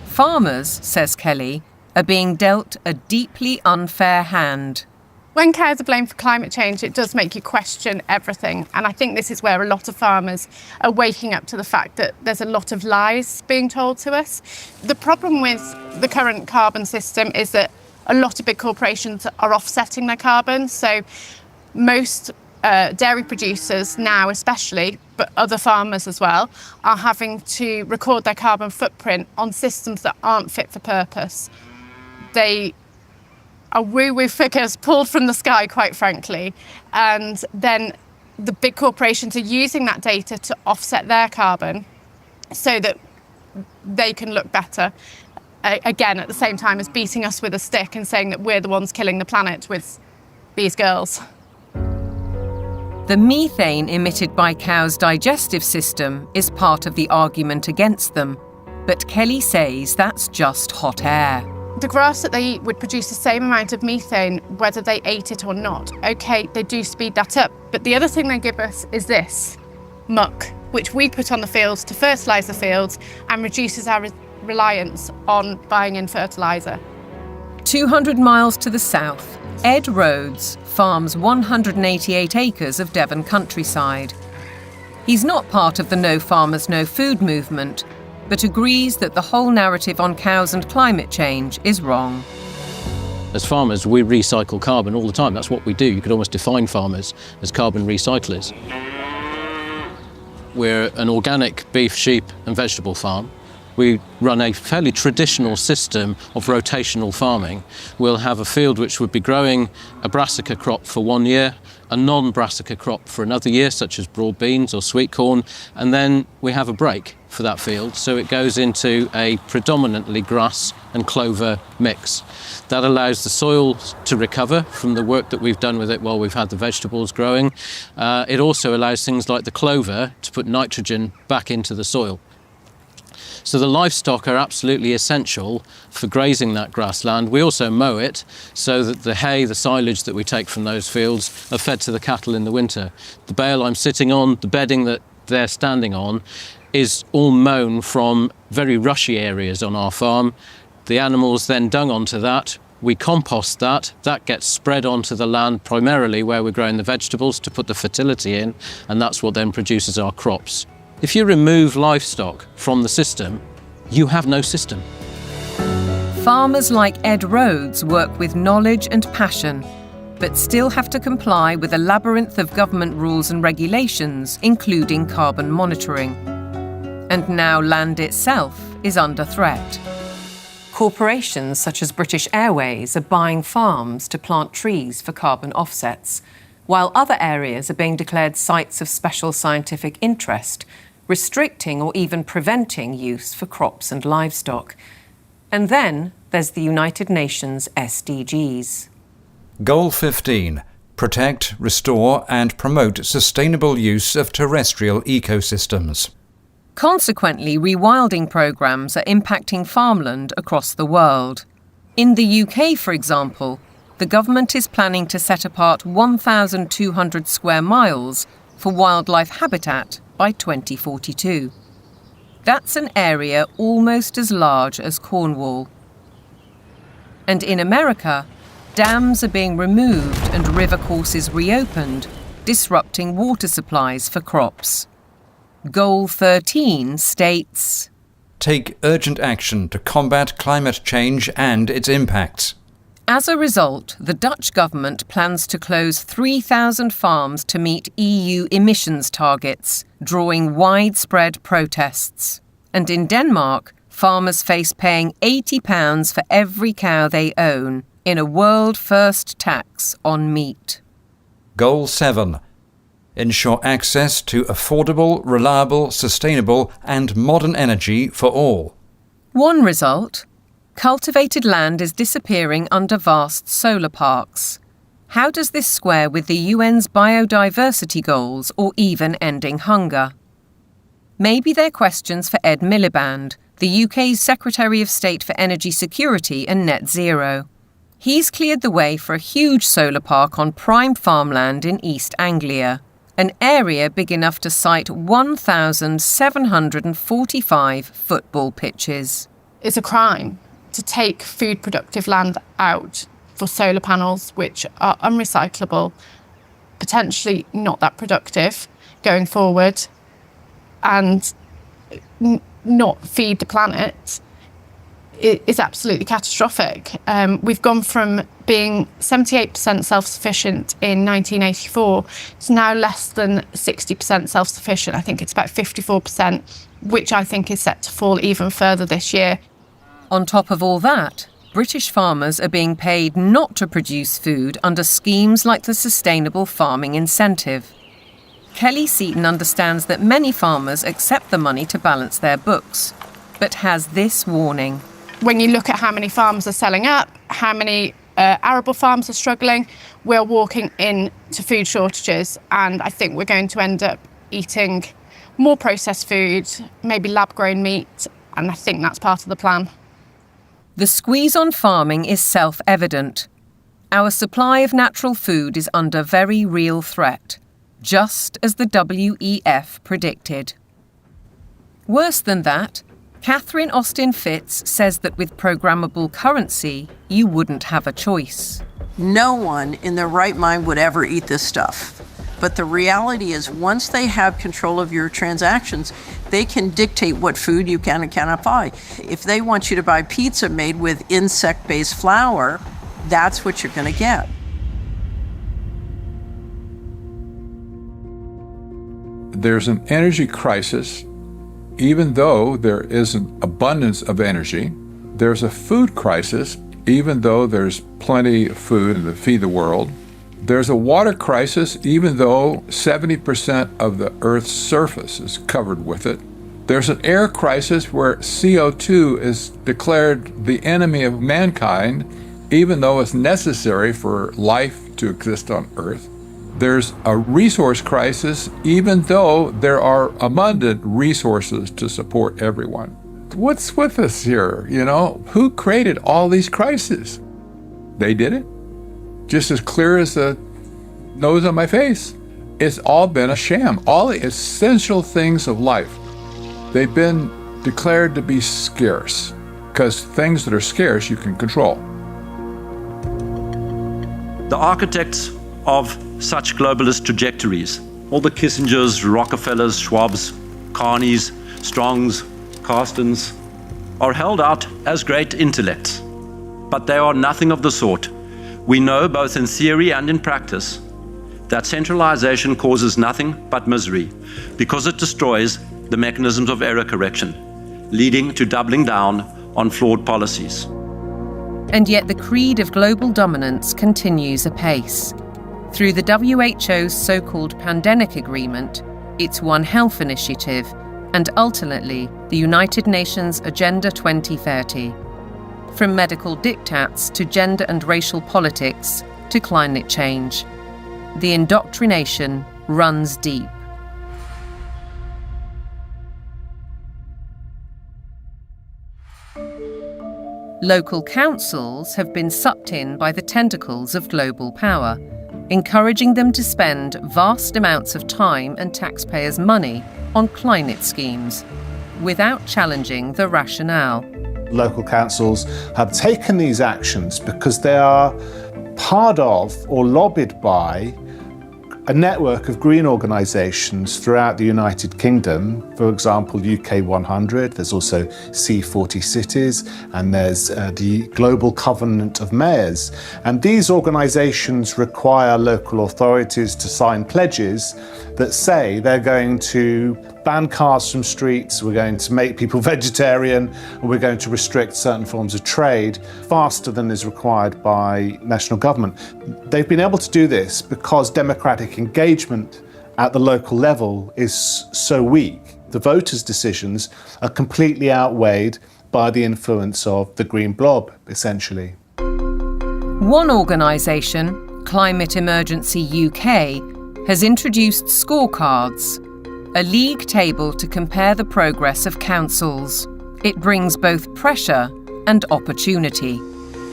Farmers, says Kelly, are being dealt a deeply unfair hand. When cows are blamed for climate change, it does make you question everything. And I think this is where a lot of farmers are waking up to the fact that there's a lot of lies being told to us. The problem with the current carbon system is that a lot of big corporations are offsetting their carbon. So most dairy producers now especially, but other farmers as well, are having to record their carbon footprint on systems that aren't fit for purpose. They are woo-woo figures pulled from the sky, quite frankly, and then the big corporations are using that data to offset their carbon so that they can look better, again, at the same time as beating us with a stick and saying that we're the ones killing the planet with these girls. The methane emitted by cows' digestive system is part of the argument against them, but Kelly says that's just hot air. The grass that they eat would produce the same amount of methane whether they ate it or not. OK, they do speed that up, but the other thing they give us is this, muck, which we put on the fields to fertilise the fields and reduces our reliance on buying in fertiliser. 200 miles to the south, Ed Rhodes farms 188 acres of Devon countryside. He's not part of the No Farmers, No Food movement, but agrees that the whole narrative on cows and climate change is wrong. As farmers, we recycle carbon all the time. That's what we do. You could almost define farmers as carbon recyclers. We're an organic beef, sheep and vegetable farm. We run a fairly traditional system of rotational farming. We'll have a field which would be growing a brassica crop for 1 year, a non-brassica crop for another year, such as broad beans or sweet corn, and then we have a break for that field, so it goes into a predominantly grass and clover mix. That allows the soil to recover from the work that we've done with it while we've had the vegetables growing. It also allows things like the clover to put nitrogen back into the soil. So the livestock are absolutely essential for grazing that grassland. We also mow it so that the hay, the silage that we take from those fields are fed to the cattle in the winter. The bale I'm sitting on, the bedding that they're standing on, is all mown from very rushy areas on our farm. The animals then dung onto that. We compost that. That gets spread onto the land primarily where we're growing the vegetables to put the fertility in, and that's what then produces our crops. If you remove livestock from the system, you have no system. Farmers like Ed Rhodes work with knowledge and passion, but still have to comply with a labyrinth of government rules and regulations, including carbon monitoring. And now land itself is under threat. Corporations such as British Airways are buying farms to plant trees for carbon offsets, while other areas are being declared sites of special scientific interest, restricting or even preventing use for crops and livestock. And then there's the United Nations SDGs. Goal 15. Protect, restore and promote sustainable use of terrestrial ecosystems. Consequently, rewilding programmes are impacting farmland across the world. In the UK, for example, the government is planning to set apart 1,200 square miles for wildlife habitat by 2042. That's an area almost as large as Cornwall. And in America, dams are being removed and river courses reopened, disrupting water supplies for crops. Goal 13 states, take urgent action to combat climate change and its impacts. As a result, the Dutch government plans to close 3,000 farms to meet EU emissions targets, drawing widespread protests. And in Denmark, farmers face paying £80 for every cow they own in a world-first tax on meat. Goal 7. Ensure access to affordable, reliable, sustainable and modern energy for all. One result: cultivated land is disappearing under vast solar parks. How does this square with the UN's biodiversity goals or even ending hunger? Maybe they're questions for Ed Miliband, the UK's Secretary of State for Energy Security and Net Zero. He's cleared the way for a huge solar park on prime farmland in East Anglia, an area big enough to site 1,745 football pitches. It's a crime to take food productive land out for solar panels, which are unrecyclable, potentially not that productive going forward, and not feed the planet. It is absolutely catastrophic. We've gone from being 78% self-sufficient in 1984 to now less than 60% self-sufficient. I think it's about 54%, which I think is set to fall even further this year. On top of all that, British farmers are being paid not to produce food under schemes like the Sustainable Farming Incentive. Kelly Seaton understands that many farmers accept the money to balance their books, but has this warning. When you look at how many farms are selling up, how many arable farms are struggling, we're walking into food shortages, and I think we're going to end up eating more processed food, maybe lab-grown meat, and I think that's part of the plan. The squeeze on farming is self-evident. Our supply of natural food is under very real threat, just as the WEF predicted. Worse than that, Catherine Austin Fitz says that with programmable currency, you wouldn't have a choice. No one in their right mind would ever eat this stuff. But the reality is, once they have control of your transactions, they can dictate what food you can and cannot buy. If they want you to buy pizza made with insect-based flour, that's what you're going to get. There's an energy crisis. Even though there is an abundance of energy, there's a food crisis, even though there's plenty of food to feed the world. There's a water crisis, even though 70% of the Earth's surface is covered with it. There's an air crisis where CO2 is declared the enemy of mankind, even though it's necessary for life to exist on Earth. There's a resource crisis, even though there are abundant resources to support everyone. What's with us here, you know? Who created all these crises? They did it. Just as clear as the nose on my face. It's all been a sham. All the essential things of life, they've been declared to be scarce, because things that are scarce you can control. The architects of such globalist trajectories, all the Kissingers, Rockefellers, Schwabs, Carneys, Strongs, Carstens, are held out as great intellects. But they are nothing of the sort. We know, both in theory and in practice, that centralization causes nothing but misery, because it destroys the mechanisms of error correction, leading to doubling down on flawed policies. And yet the creed of global dominance continues apace. Through the WHO's so-called Pandemic Agreement, its One Health Initiative, and ultimately the United Nations Agenda 2030. From medical diktats to gender and racial politics to climate change, the indoctrination runs deep. Local councils have been sucked in by the tentacles of global power, encouraging them to spend vast amounts of time and taxpayers' money on climate schemes, without challenging the rationale. Local councils have taken these actions because they are part of or lobbied by a network of green organisations throughout the United Kingdom, for example, UK 100, there's also C40 cities, and there's the Global Covenant of Mayors. And these organisations require local authorities to sign pledges that say they're going to ban cars from streets, we're going to make people vegetarian, and we're going to restrict certain forms of trade faster than is required by national government. They've been able to do this because democratic engagement at the local level is so weak. The voters' decisions are completely outweighed by the influence of the green blob, essentially. One organisation, Climate Emergency UK, has introduced scorecards, a league table to compare the progress of councils. It brings both pressure and opportunity.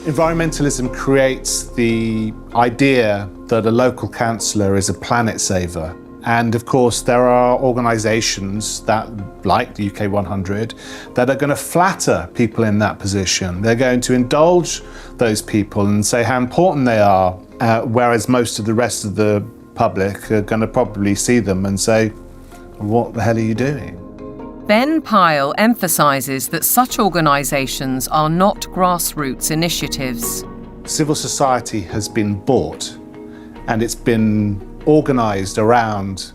Environmentalism creates the idea that a local councillor is a planet saver. And of course, there are organisations that, like the UK 100, that are going to flatter people in that position. They're going to indulge those people and say how important they are, whereas most of the rest of the public are going to probably see them and say, what the hell are you doing? Ben Pyle emphasises that such organisations are not grassroots initiatives. Civil society has been bought and it's been organised around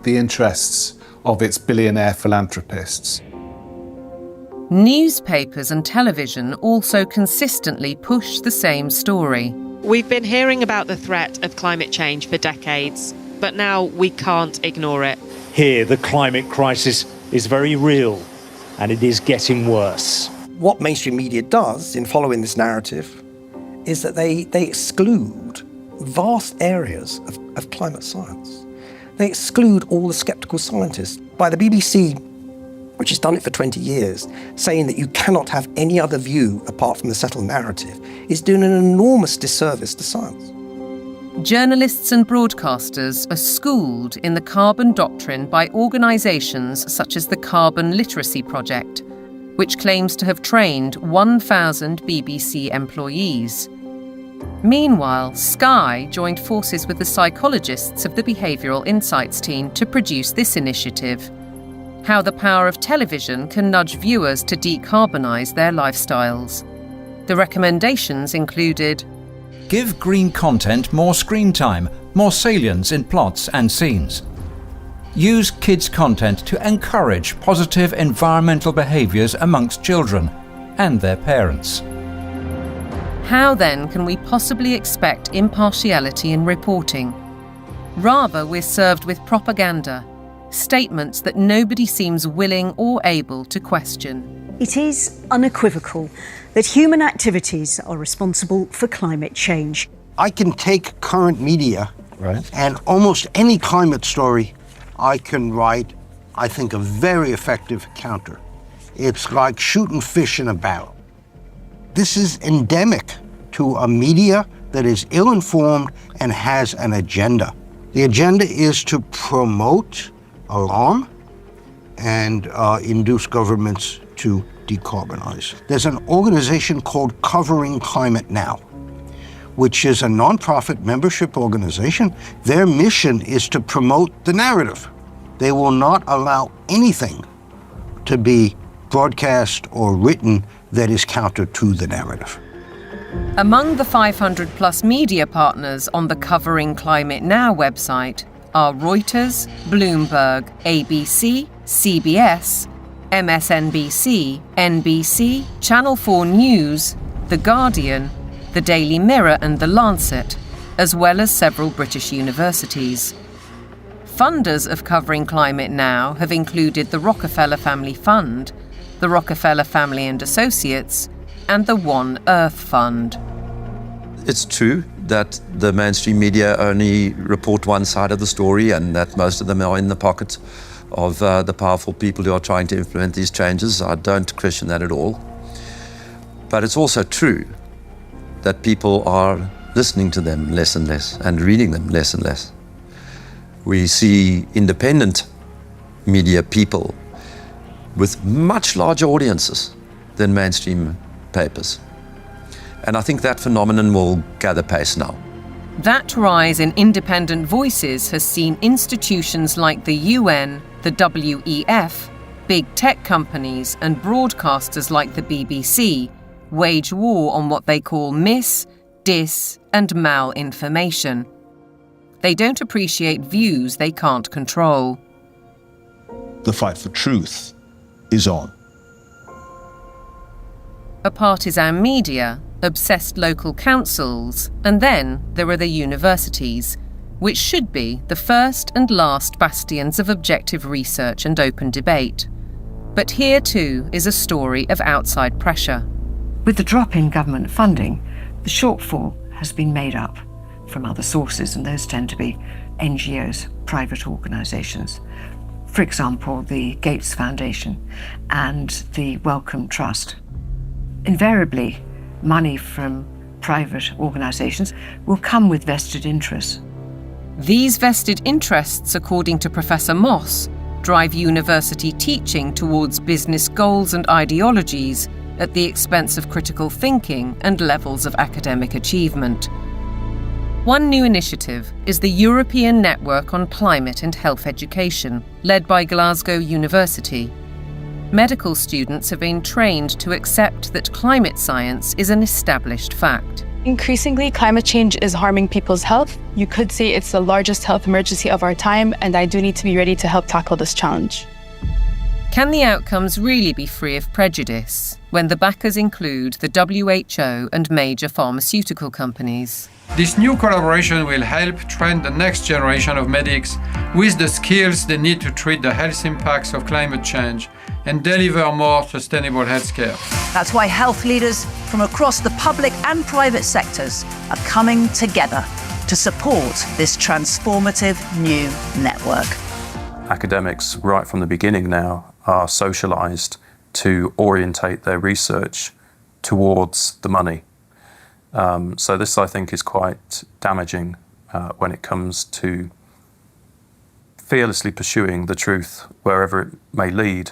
the interests of its billionaire philanthropists. Newspapers and television also consistently push the same story. We've been hearing about the threat of climate change for decades, but now we can't ignore it. Here, the climate crisis is very real, and it is getting worse. What mainstream media does in following this narrative is that they exclude vast areas of climate science. They exclude all the sceptical scientists. By the BBC, which has done it for 20 years, saying that you cannot have any other view apart from the settled narrative, is doing an enormous disservice to science. Journalists and broadcasters are schooled in the carbon doctrine by organisations such as the Carbon Literacy Project, which claims to have trained 1,000 BBC employees. Meanwhile, Sky joined forces with the psychologists of the Behavioural Insights team to produce this initiative: How the Power of Television Can Nudge Viewers to Decarbonise Their Lifestyles. The recommendations included: give green content more screen time, more salience in plots and scenes. Use kids' content to encourage positive environmental behaviours amongst children and their parents. How then can we possibly expect impartiality in reporting? Rather, we're served with propaganda, statements that nobody seems willing or able to question. It is unequivocal that human activities are responsible for climate change. I can take current media and almost any climate story I can write, I think, a very effective counter. It's like shooting fish in a barrel. This is endemic to a media that is ill-informed and has an agenda. The agenda is to promote alarm and induce governments to decarbonize. There's an organization called Covering Climate Now, which is a nonprofit membership organization. Their mission is to promote the narrative. They will not allow anything to be broadcast or written that is counter to the narrative. Among the 500 plus media partners on the Covering Climate Now website are Reuters, Bloomberg, ABC, CBS, MSNBC, NBC, Channel 4 News, The Guardian, The Daily Mirror and The Lancet, as well as several British universities. Funders of Covering Climate Now have included the Rockefeller Family Fund, the Rockefeller Family and Associates, and the One Earth Fund. It's true that the mainstream media only report one side of the story and that most of them are in the pocket of the powerful people who are trying to implement these changes. I don't question that at all. But it's also true that people are listening to them less and less and reading them less and less. We see independent media people with much larger audiences than mainstream papers. And I think that phenomenon will gather pace now. That rise in independent voices has seen institutions like the UN, the WEF, big tech companies and broadcasters like the BBC wage war on what they call mis, dis and malinformation. They don't appreciate views they can't control. The fight for truth is on. A partisan media, obsessed local councils, and then there are the universities, which should be the first and last bastions of objective research and open debate. But here too is a story of outside pressure. With the drop in government funding, the shortfall has been made up from other sources, and those tend to be NGOs, private organisations. For example, the Gates Foundation and the Wellcome Trust. Invariably, money from private organisations will come with vested interests. These vested interests, according to Professor Moss, drive university teaching towards business goals and ideologies at the expense of critical thinking and levels of academic achievement. One new initiative is the European Network on Climate and Health Education, led by Glasgow University. Medical students have been trained to accept that climate science is an established fact. Increasingly, climate change is harming people's health. You could say it's the largest health emergency of our time, and I do need to be ready to help tackle this challenge. Can the outcomes really be free of prejudice when the backers include the WHO and major pharmaceutical companies? This new collaboration will help train the next generation of medics with the skills they need to treat the health impacts of climate change and deliver more sustainable healthcare. That's why health leaders from across the public and private sectors are coming together to support this transformative new network. Academics, right from the beginning now, are socialised to orientate their research towards the money. So this, I think, is quite damaging when it comes to fearlessly pursuing the truth wherever it may lead.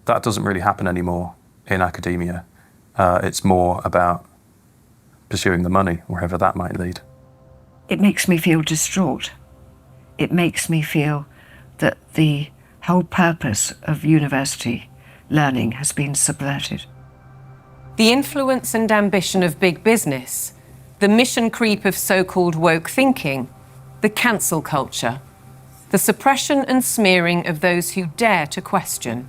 That doesn't really happen anymore in academia. It's more about pursuing the money, wherever that might lead. It makes me feel distraught. It makes me feel that the whole purpose of university learning has been subverted. The influence and ambition of big business, the mission creep of so-called woke thinking, the cancel culture, the suppression and smearing of those who dare to question.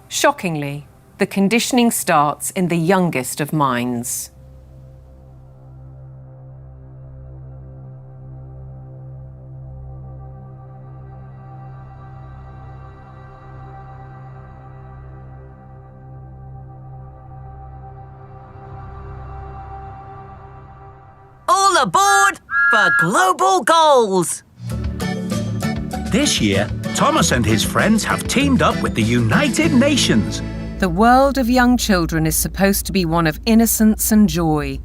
Shockingly, the conditioning starts in the youngest of minds. All aboard for global goals! This year, Thomas and his friends have teamed up with the United Nations. The world of young children is supposed to be one of innocence and joy,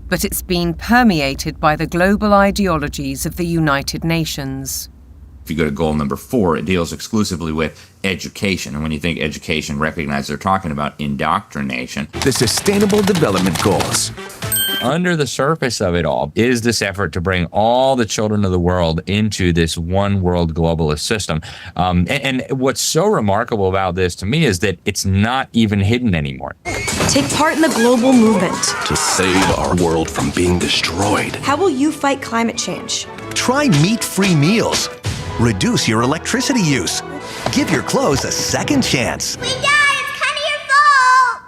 but it's been permeated by the global ideologies of the United Nations. If you go to goal number 4, it deals exclusively with education. And when you think education, recognize they're talking about indoctrination. The Sustainable Development Goals. Under the surface of it all is this effort to bring all the children of the world into this one world globalist system. And what's so remarkable about this to me is that it's not even hidden anymore. Take part in the global movement to save our world from being destroyed. How will you fight climate change? Try meat-free meals. Reduce your electricity use. Give your clothes a second chance. We died! It's kind of your fault!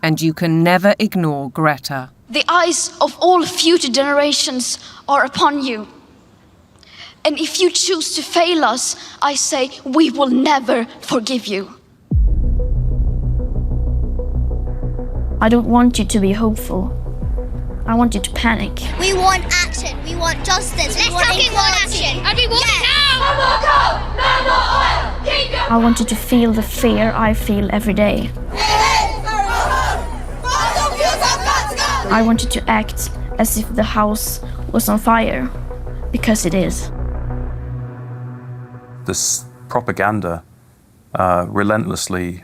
And you can never ignore Greta. The eyes of all future generations are upon you. And if you choose to fail us, I say we will never forgive you. I don't want you to be hopeful. I want you to panic. We want action. We want justice. Let's fucking want action. And we want it now. No more coal. No more oil. Keep your... I want you to feel the fear I feel every day. I want you to act as if the house was on fire, because it is. This propaganda relentlessly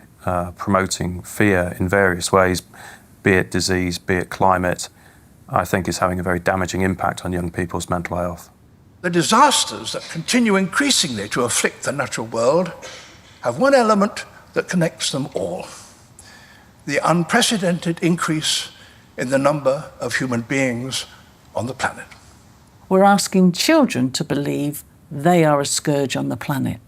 promoting fear in various ways, be it disease, be it climate, I think is having a very damaging impact on young people's mental health. The disasters that continue increasingly to afflict the natural world have one element that connects them all: the unprecedented increase in the number of human beings on the planet. We're asking children to believe they are a scourge on the planet.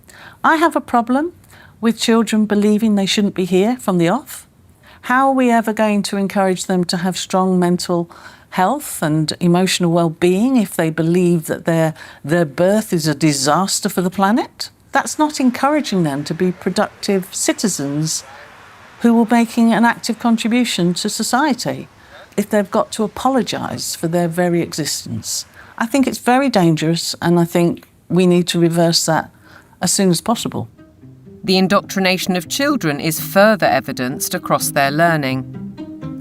I have a problem with children believing they shouldn't be here from the off. How are we ever going to encourage them to have strong mental health and emotional well-being if they believe that their birth is a disaster for the planet? That's not encouraging them to be productive citizens who are making an active contribution to society if they've got to apologise for their very existence. I think it's very dangerous, and I think we need to reverse that as soon as possible. The indoctrination of children is further evidenced across their learning.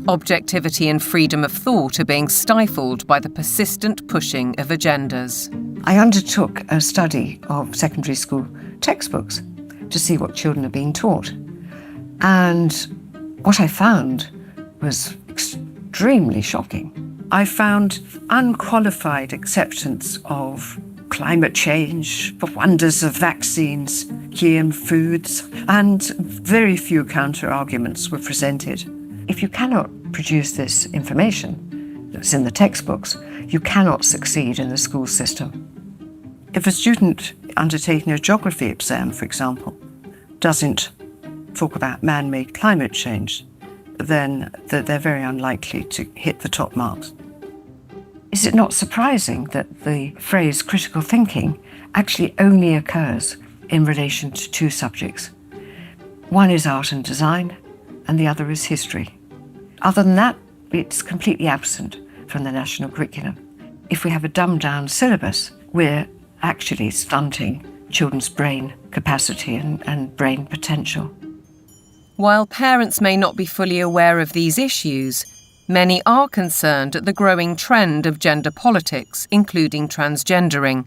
Objectivity and freedom of thought are being stifled by the persistent pushing of agendas. I undertook a study of secondary school textbooks to see what children are being taught. And what I found was extremely shocking. I found unqualified acceptance of climate change, the wonders of vaccines, GM foods, and very few counter-arguments were presented. If you cannot produce this information that's in the textbooks, you cannot succeed in the school system. If a student undertaking a geography exam, for example, doesn't talk about man-made climate change, then they're very unlikely to hit the top marks. Is it not surprising that the phrase critical thinking actually only occurs in relation to two subjects? One is art and design, and the other is history. Other than that, it's completely absent from the national curriculum. If we have a dumbed-down syllabus, we're actually stunting children's brain capacity and brain potential. While parents may not be fully aware of these issues, many are concerned at the growing trend of gender politics, including transgendering.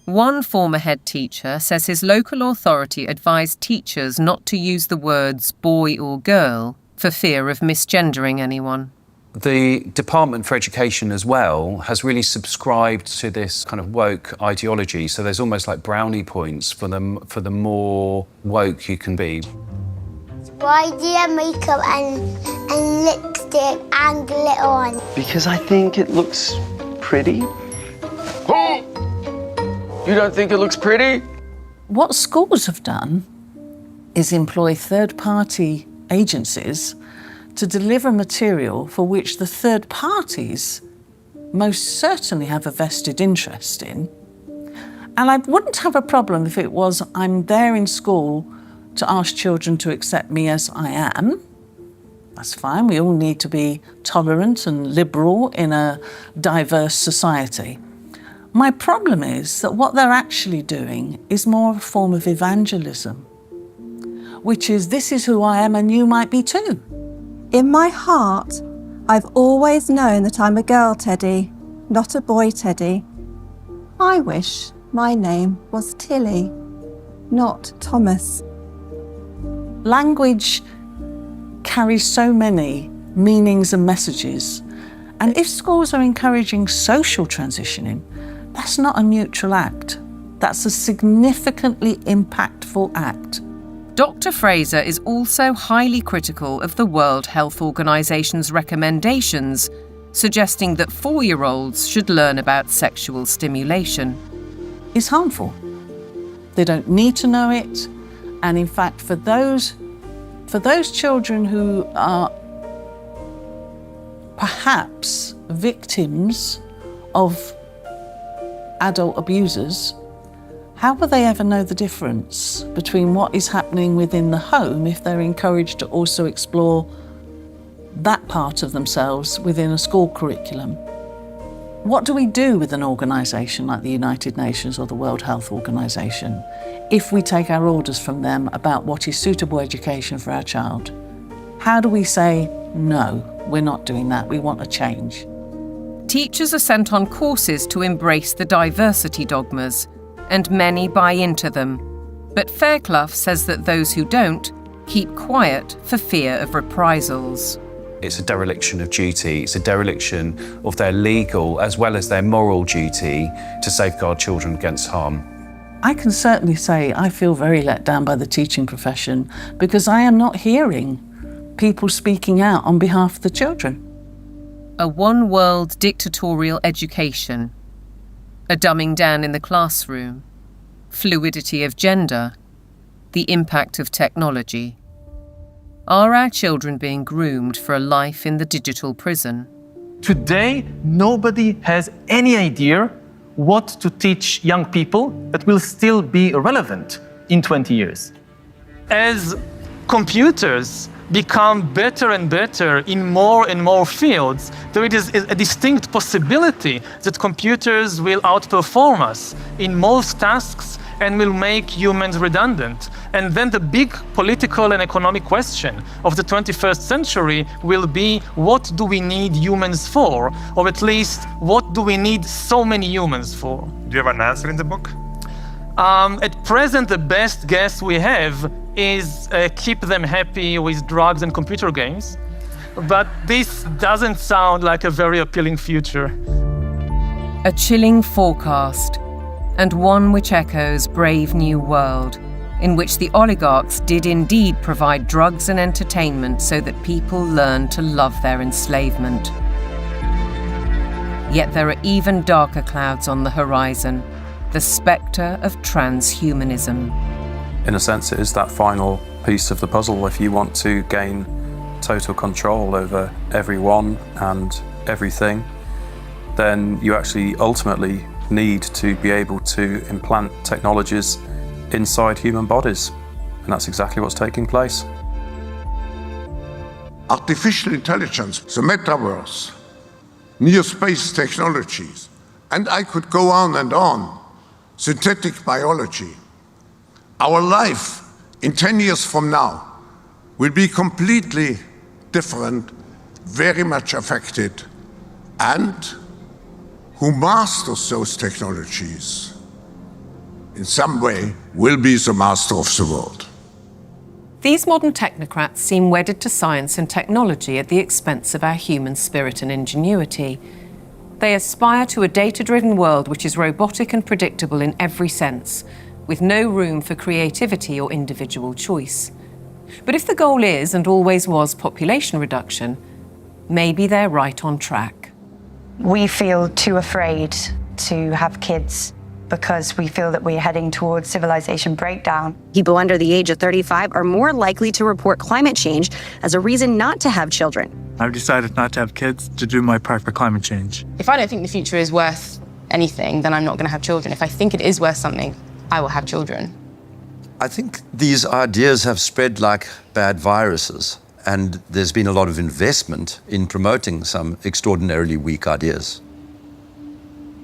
One former head teacher says his local authority advised teachers not to use the words boy or girl for fear of misgendering anyone. The Department for Education as well has really subscribed to this kind of woke ideology. So there's almost like brownie points for the more woke you can be. Why do you have makeup and lipstick and glitter on? Because I think it looks pretty. Oh! You don't think it looks pretty? What schools have done is employ third-party agencies to deliver material for which the third parties most certainly have a vested interest in. And I wouldn't have a problem if it was I'm there in school to ask children to accept me as I am. That's fine. We all need to be tolerant and liberal in a diverse society. My problem is that what they're actually doing is more a form of evangelism, which is this is who I am and you might be too. In my heart, I've always known that I'm a girl, Teddy, not a boy, Teddy. I wish my name was Tilly, not Thomas. Language carries so many meanings and messages. And if schools are encouraging social transitioning, that's not a neutral act. That's a significantly impactful act. Dr. Fraser is also highly critical of the World Health Organization's recommendations, suggesting that 4-year-olds should learn about sexual stimulation. It's harmful. They don't need to know it. And in fact, for those children who are perhaps victims of adult abusers, how will they ever know the difference between what is happening within the home if they're encouraged to also explore that part of themselves within a school curriculum? What do we do with an organisation like the United Nations or the World Health Organization if we take our orders from them about what is suitable education for our child? How do we say, no, we're not doing that, we want a change? Teachers are sent on courses to embrace the diversity dogmas, and many buy into them. But Fairclough says that those who don't keep quiet for fear of reprisals. it's a dereliction of duty. It's a dereliction of their legal as well as their moral duty to safeguard children against harm. I can certainly say I feel very let down by the teaching profession because I am not hearing people speaking out on behalf of the children. A one-world dictatorial education, a dumbing down in the classroom, fluidity of gender, the impact of technology. Are our children being groomed for a life in the digital prison? Today, nobody has any idea what to teach young people that will still be relevant in 20 years. As computers become better and better in more and more fields, there is a distinct possibility that computers will outperform us in most tasks and will make humans redundant. And then the big political and economic question of the 21st century will be, what do we need humans for? Or at least, what do we need so many humans for? Do you have an answer in the book? At present, the best guess we have is keep them happy with drugs and computer games. But this doesn't sound like a very appealing future. A chilling forecast, and one which echoes Brave New World, in which the oligarchs did indeed provide drugs and entertainment so that people learned to love their enslavement. Yet there are even darker clouds on the horizon, the spectre of transhumanism. In a sense, it is that final piece of the puzzle. If you want to gain total control over everyone and everything, then you actually ultimately need to be able to implant technologies inside human bodies. And that's exactly what's taking place. Artificial intelligence, the metaverse, near space technologies, and I could go on and on. Synthetic biology. Our life in 10 years from now will be completely different, very much affected, and who masters those technologies in some way will be the master of the world. These modern technocrats seem wedded to science and technology at the expense of our human spirit and ingenuity. They aspire to a data-driven world which is robotic and predictable in every sense, with no room for creativity or individual choice. But if the goal is, and always was, population reduction, maybe they're right on track. We feel too afraid to have kids because we feel that we're heading towards civilization breakdown. People under the age of 35 are more likely to report climate change as a reason not to have children. I've decided not to have kids to do my part for climate change. If I don't think the future is worth anything, then I'm not going to have children. If I think it is worth something, I will have children. I think these ideas have spread like bad viruses, and there's been a lot of investment in promoting some extraordinarily weak ideas.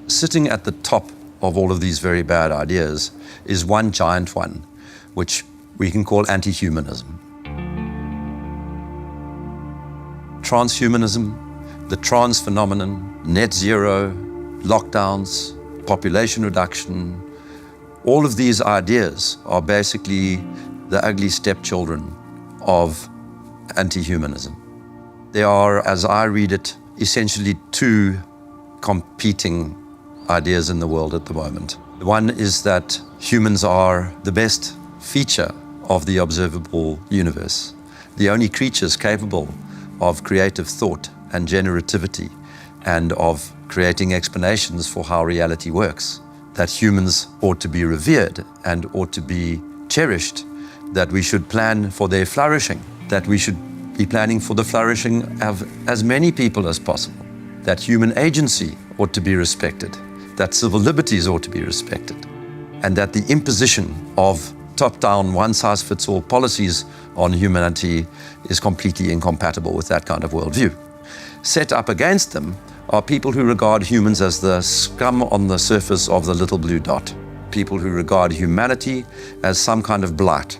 Sitting at the top of all of these very bad ideas is one giant one, which we can call anti-humanism. Transhumanism, the trans phenomenon, net zero, lockdowns, population reduction, all of these ideas are basically the ugly stepchildren of anti-humanism. They are, as I read it, essentially two competing ideas in the world at the moment. One is that humans are the best feature of the observable universe, the only creatures capable of creative thought and generativity and of creating explanations for how reality works, that humans ought to be revered and ought to be cherished, that we should plan for their flourishing, that we should be planning for the flourishing of as many people as possible, that human agency ought to be respected, that civil liberties ought to be respected, and that the imposition of top-down, one-size-fits-all policies on humanity is completely incompatible with that kind of worldview. Set up against them are people who regard humans as the scum on the surface of the little blue dot, people who regard humanity as some kind of blight,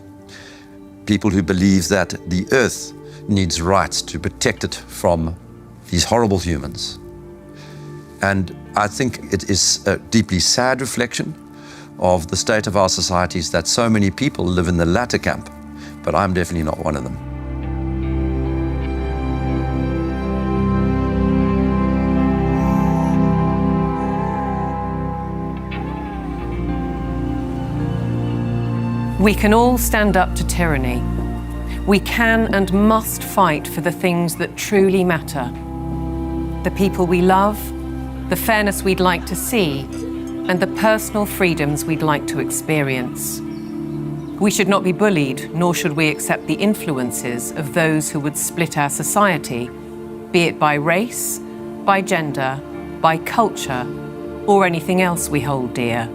people who believe that the earth needs rights to protect it from these horrible humans. And I think it is a deeply sad reflection of the state of our societies that so many people live in the latter camp, but I'm definitely not one of them. We can all stand up to tyranny. We can and must fight for the things that truly matter. The people we love, the fairness we'd like to see, and the personal freedoms we'd like to experience. We should not be bullied, nor should we accept the influences of those who would split our society, be it by race, by gender, by culture, or anything else we hold dear.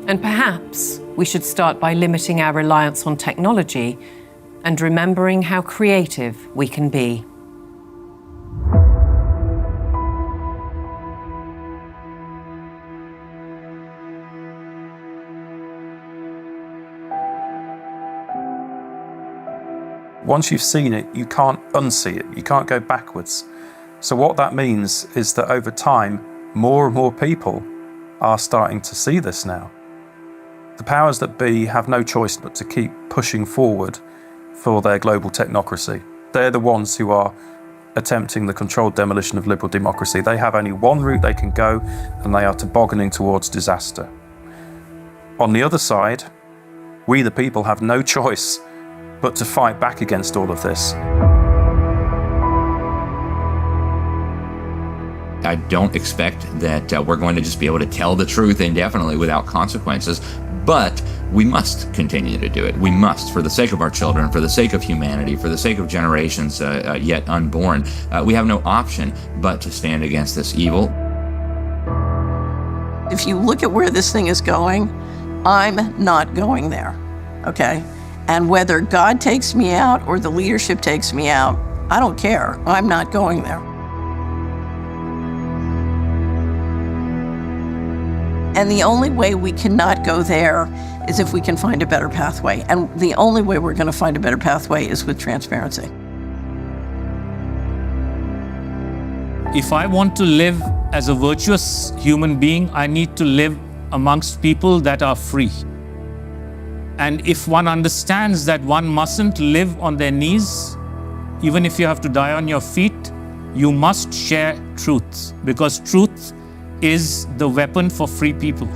And perhaps we should start by limiting our reliance on technology and remembering how creative we can be. Once you've seen it, you can't unsee it. You can't go backwards. So what that means is that over time, more and more people are starting to see this now. The powers that be have no choice but to keep pushing forward for their global technocracy. They're the ones who are attempting the controlled demolition of liberal democracy. They have only one route they can go, and they are tobogganing towards disaster. On the other side, we the people have no choice but to fight back against all of this. I don't expect that we're going to just be able to tell the truth indefinitely without consequences, but we must continue to do it. We must, for the sake of our children, for the sake of humanity, for the sake of generations yet unborn. We have no option but to stand against this evil. If you look at where this thing is going, I'm not going there, okay? And whether God takes me out or the leadership takes me out, I don't care. I'm not going there. And the only way we cannot go there is if we can find a better pathway. And the only way we're going to find a better pathway is with transparency. If I want to live as a virtuous human being, I need to live amongst people that are free. And if one understands that one mustn't live on their knees, even if you have to die on your feet, you must share truth, because truth is the weapon for free people.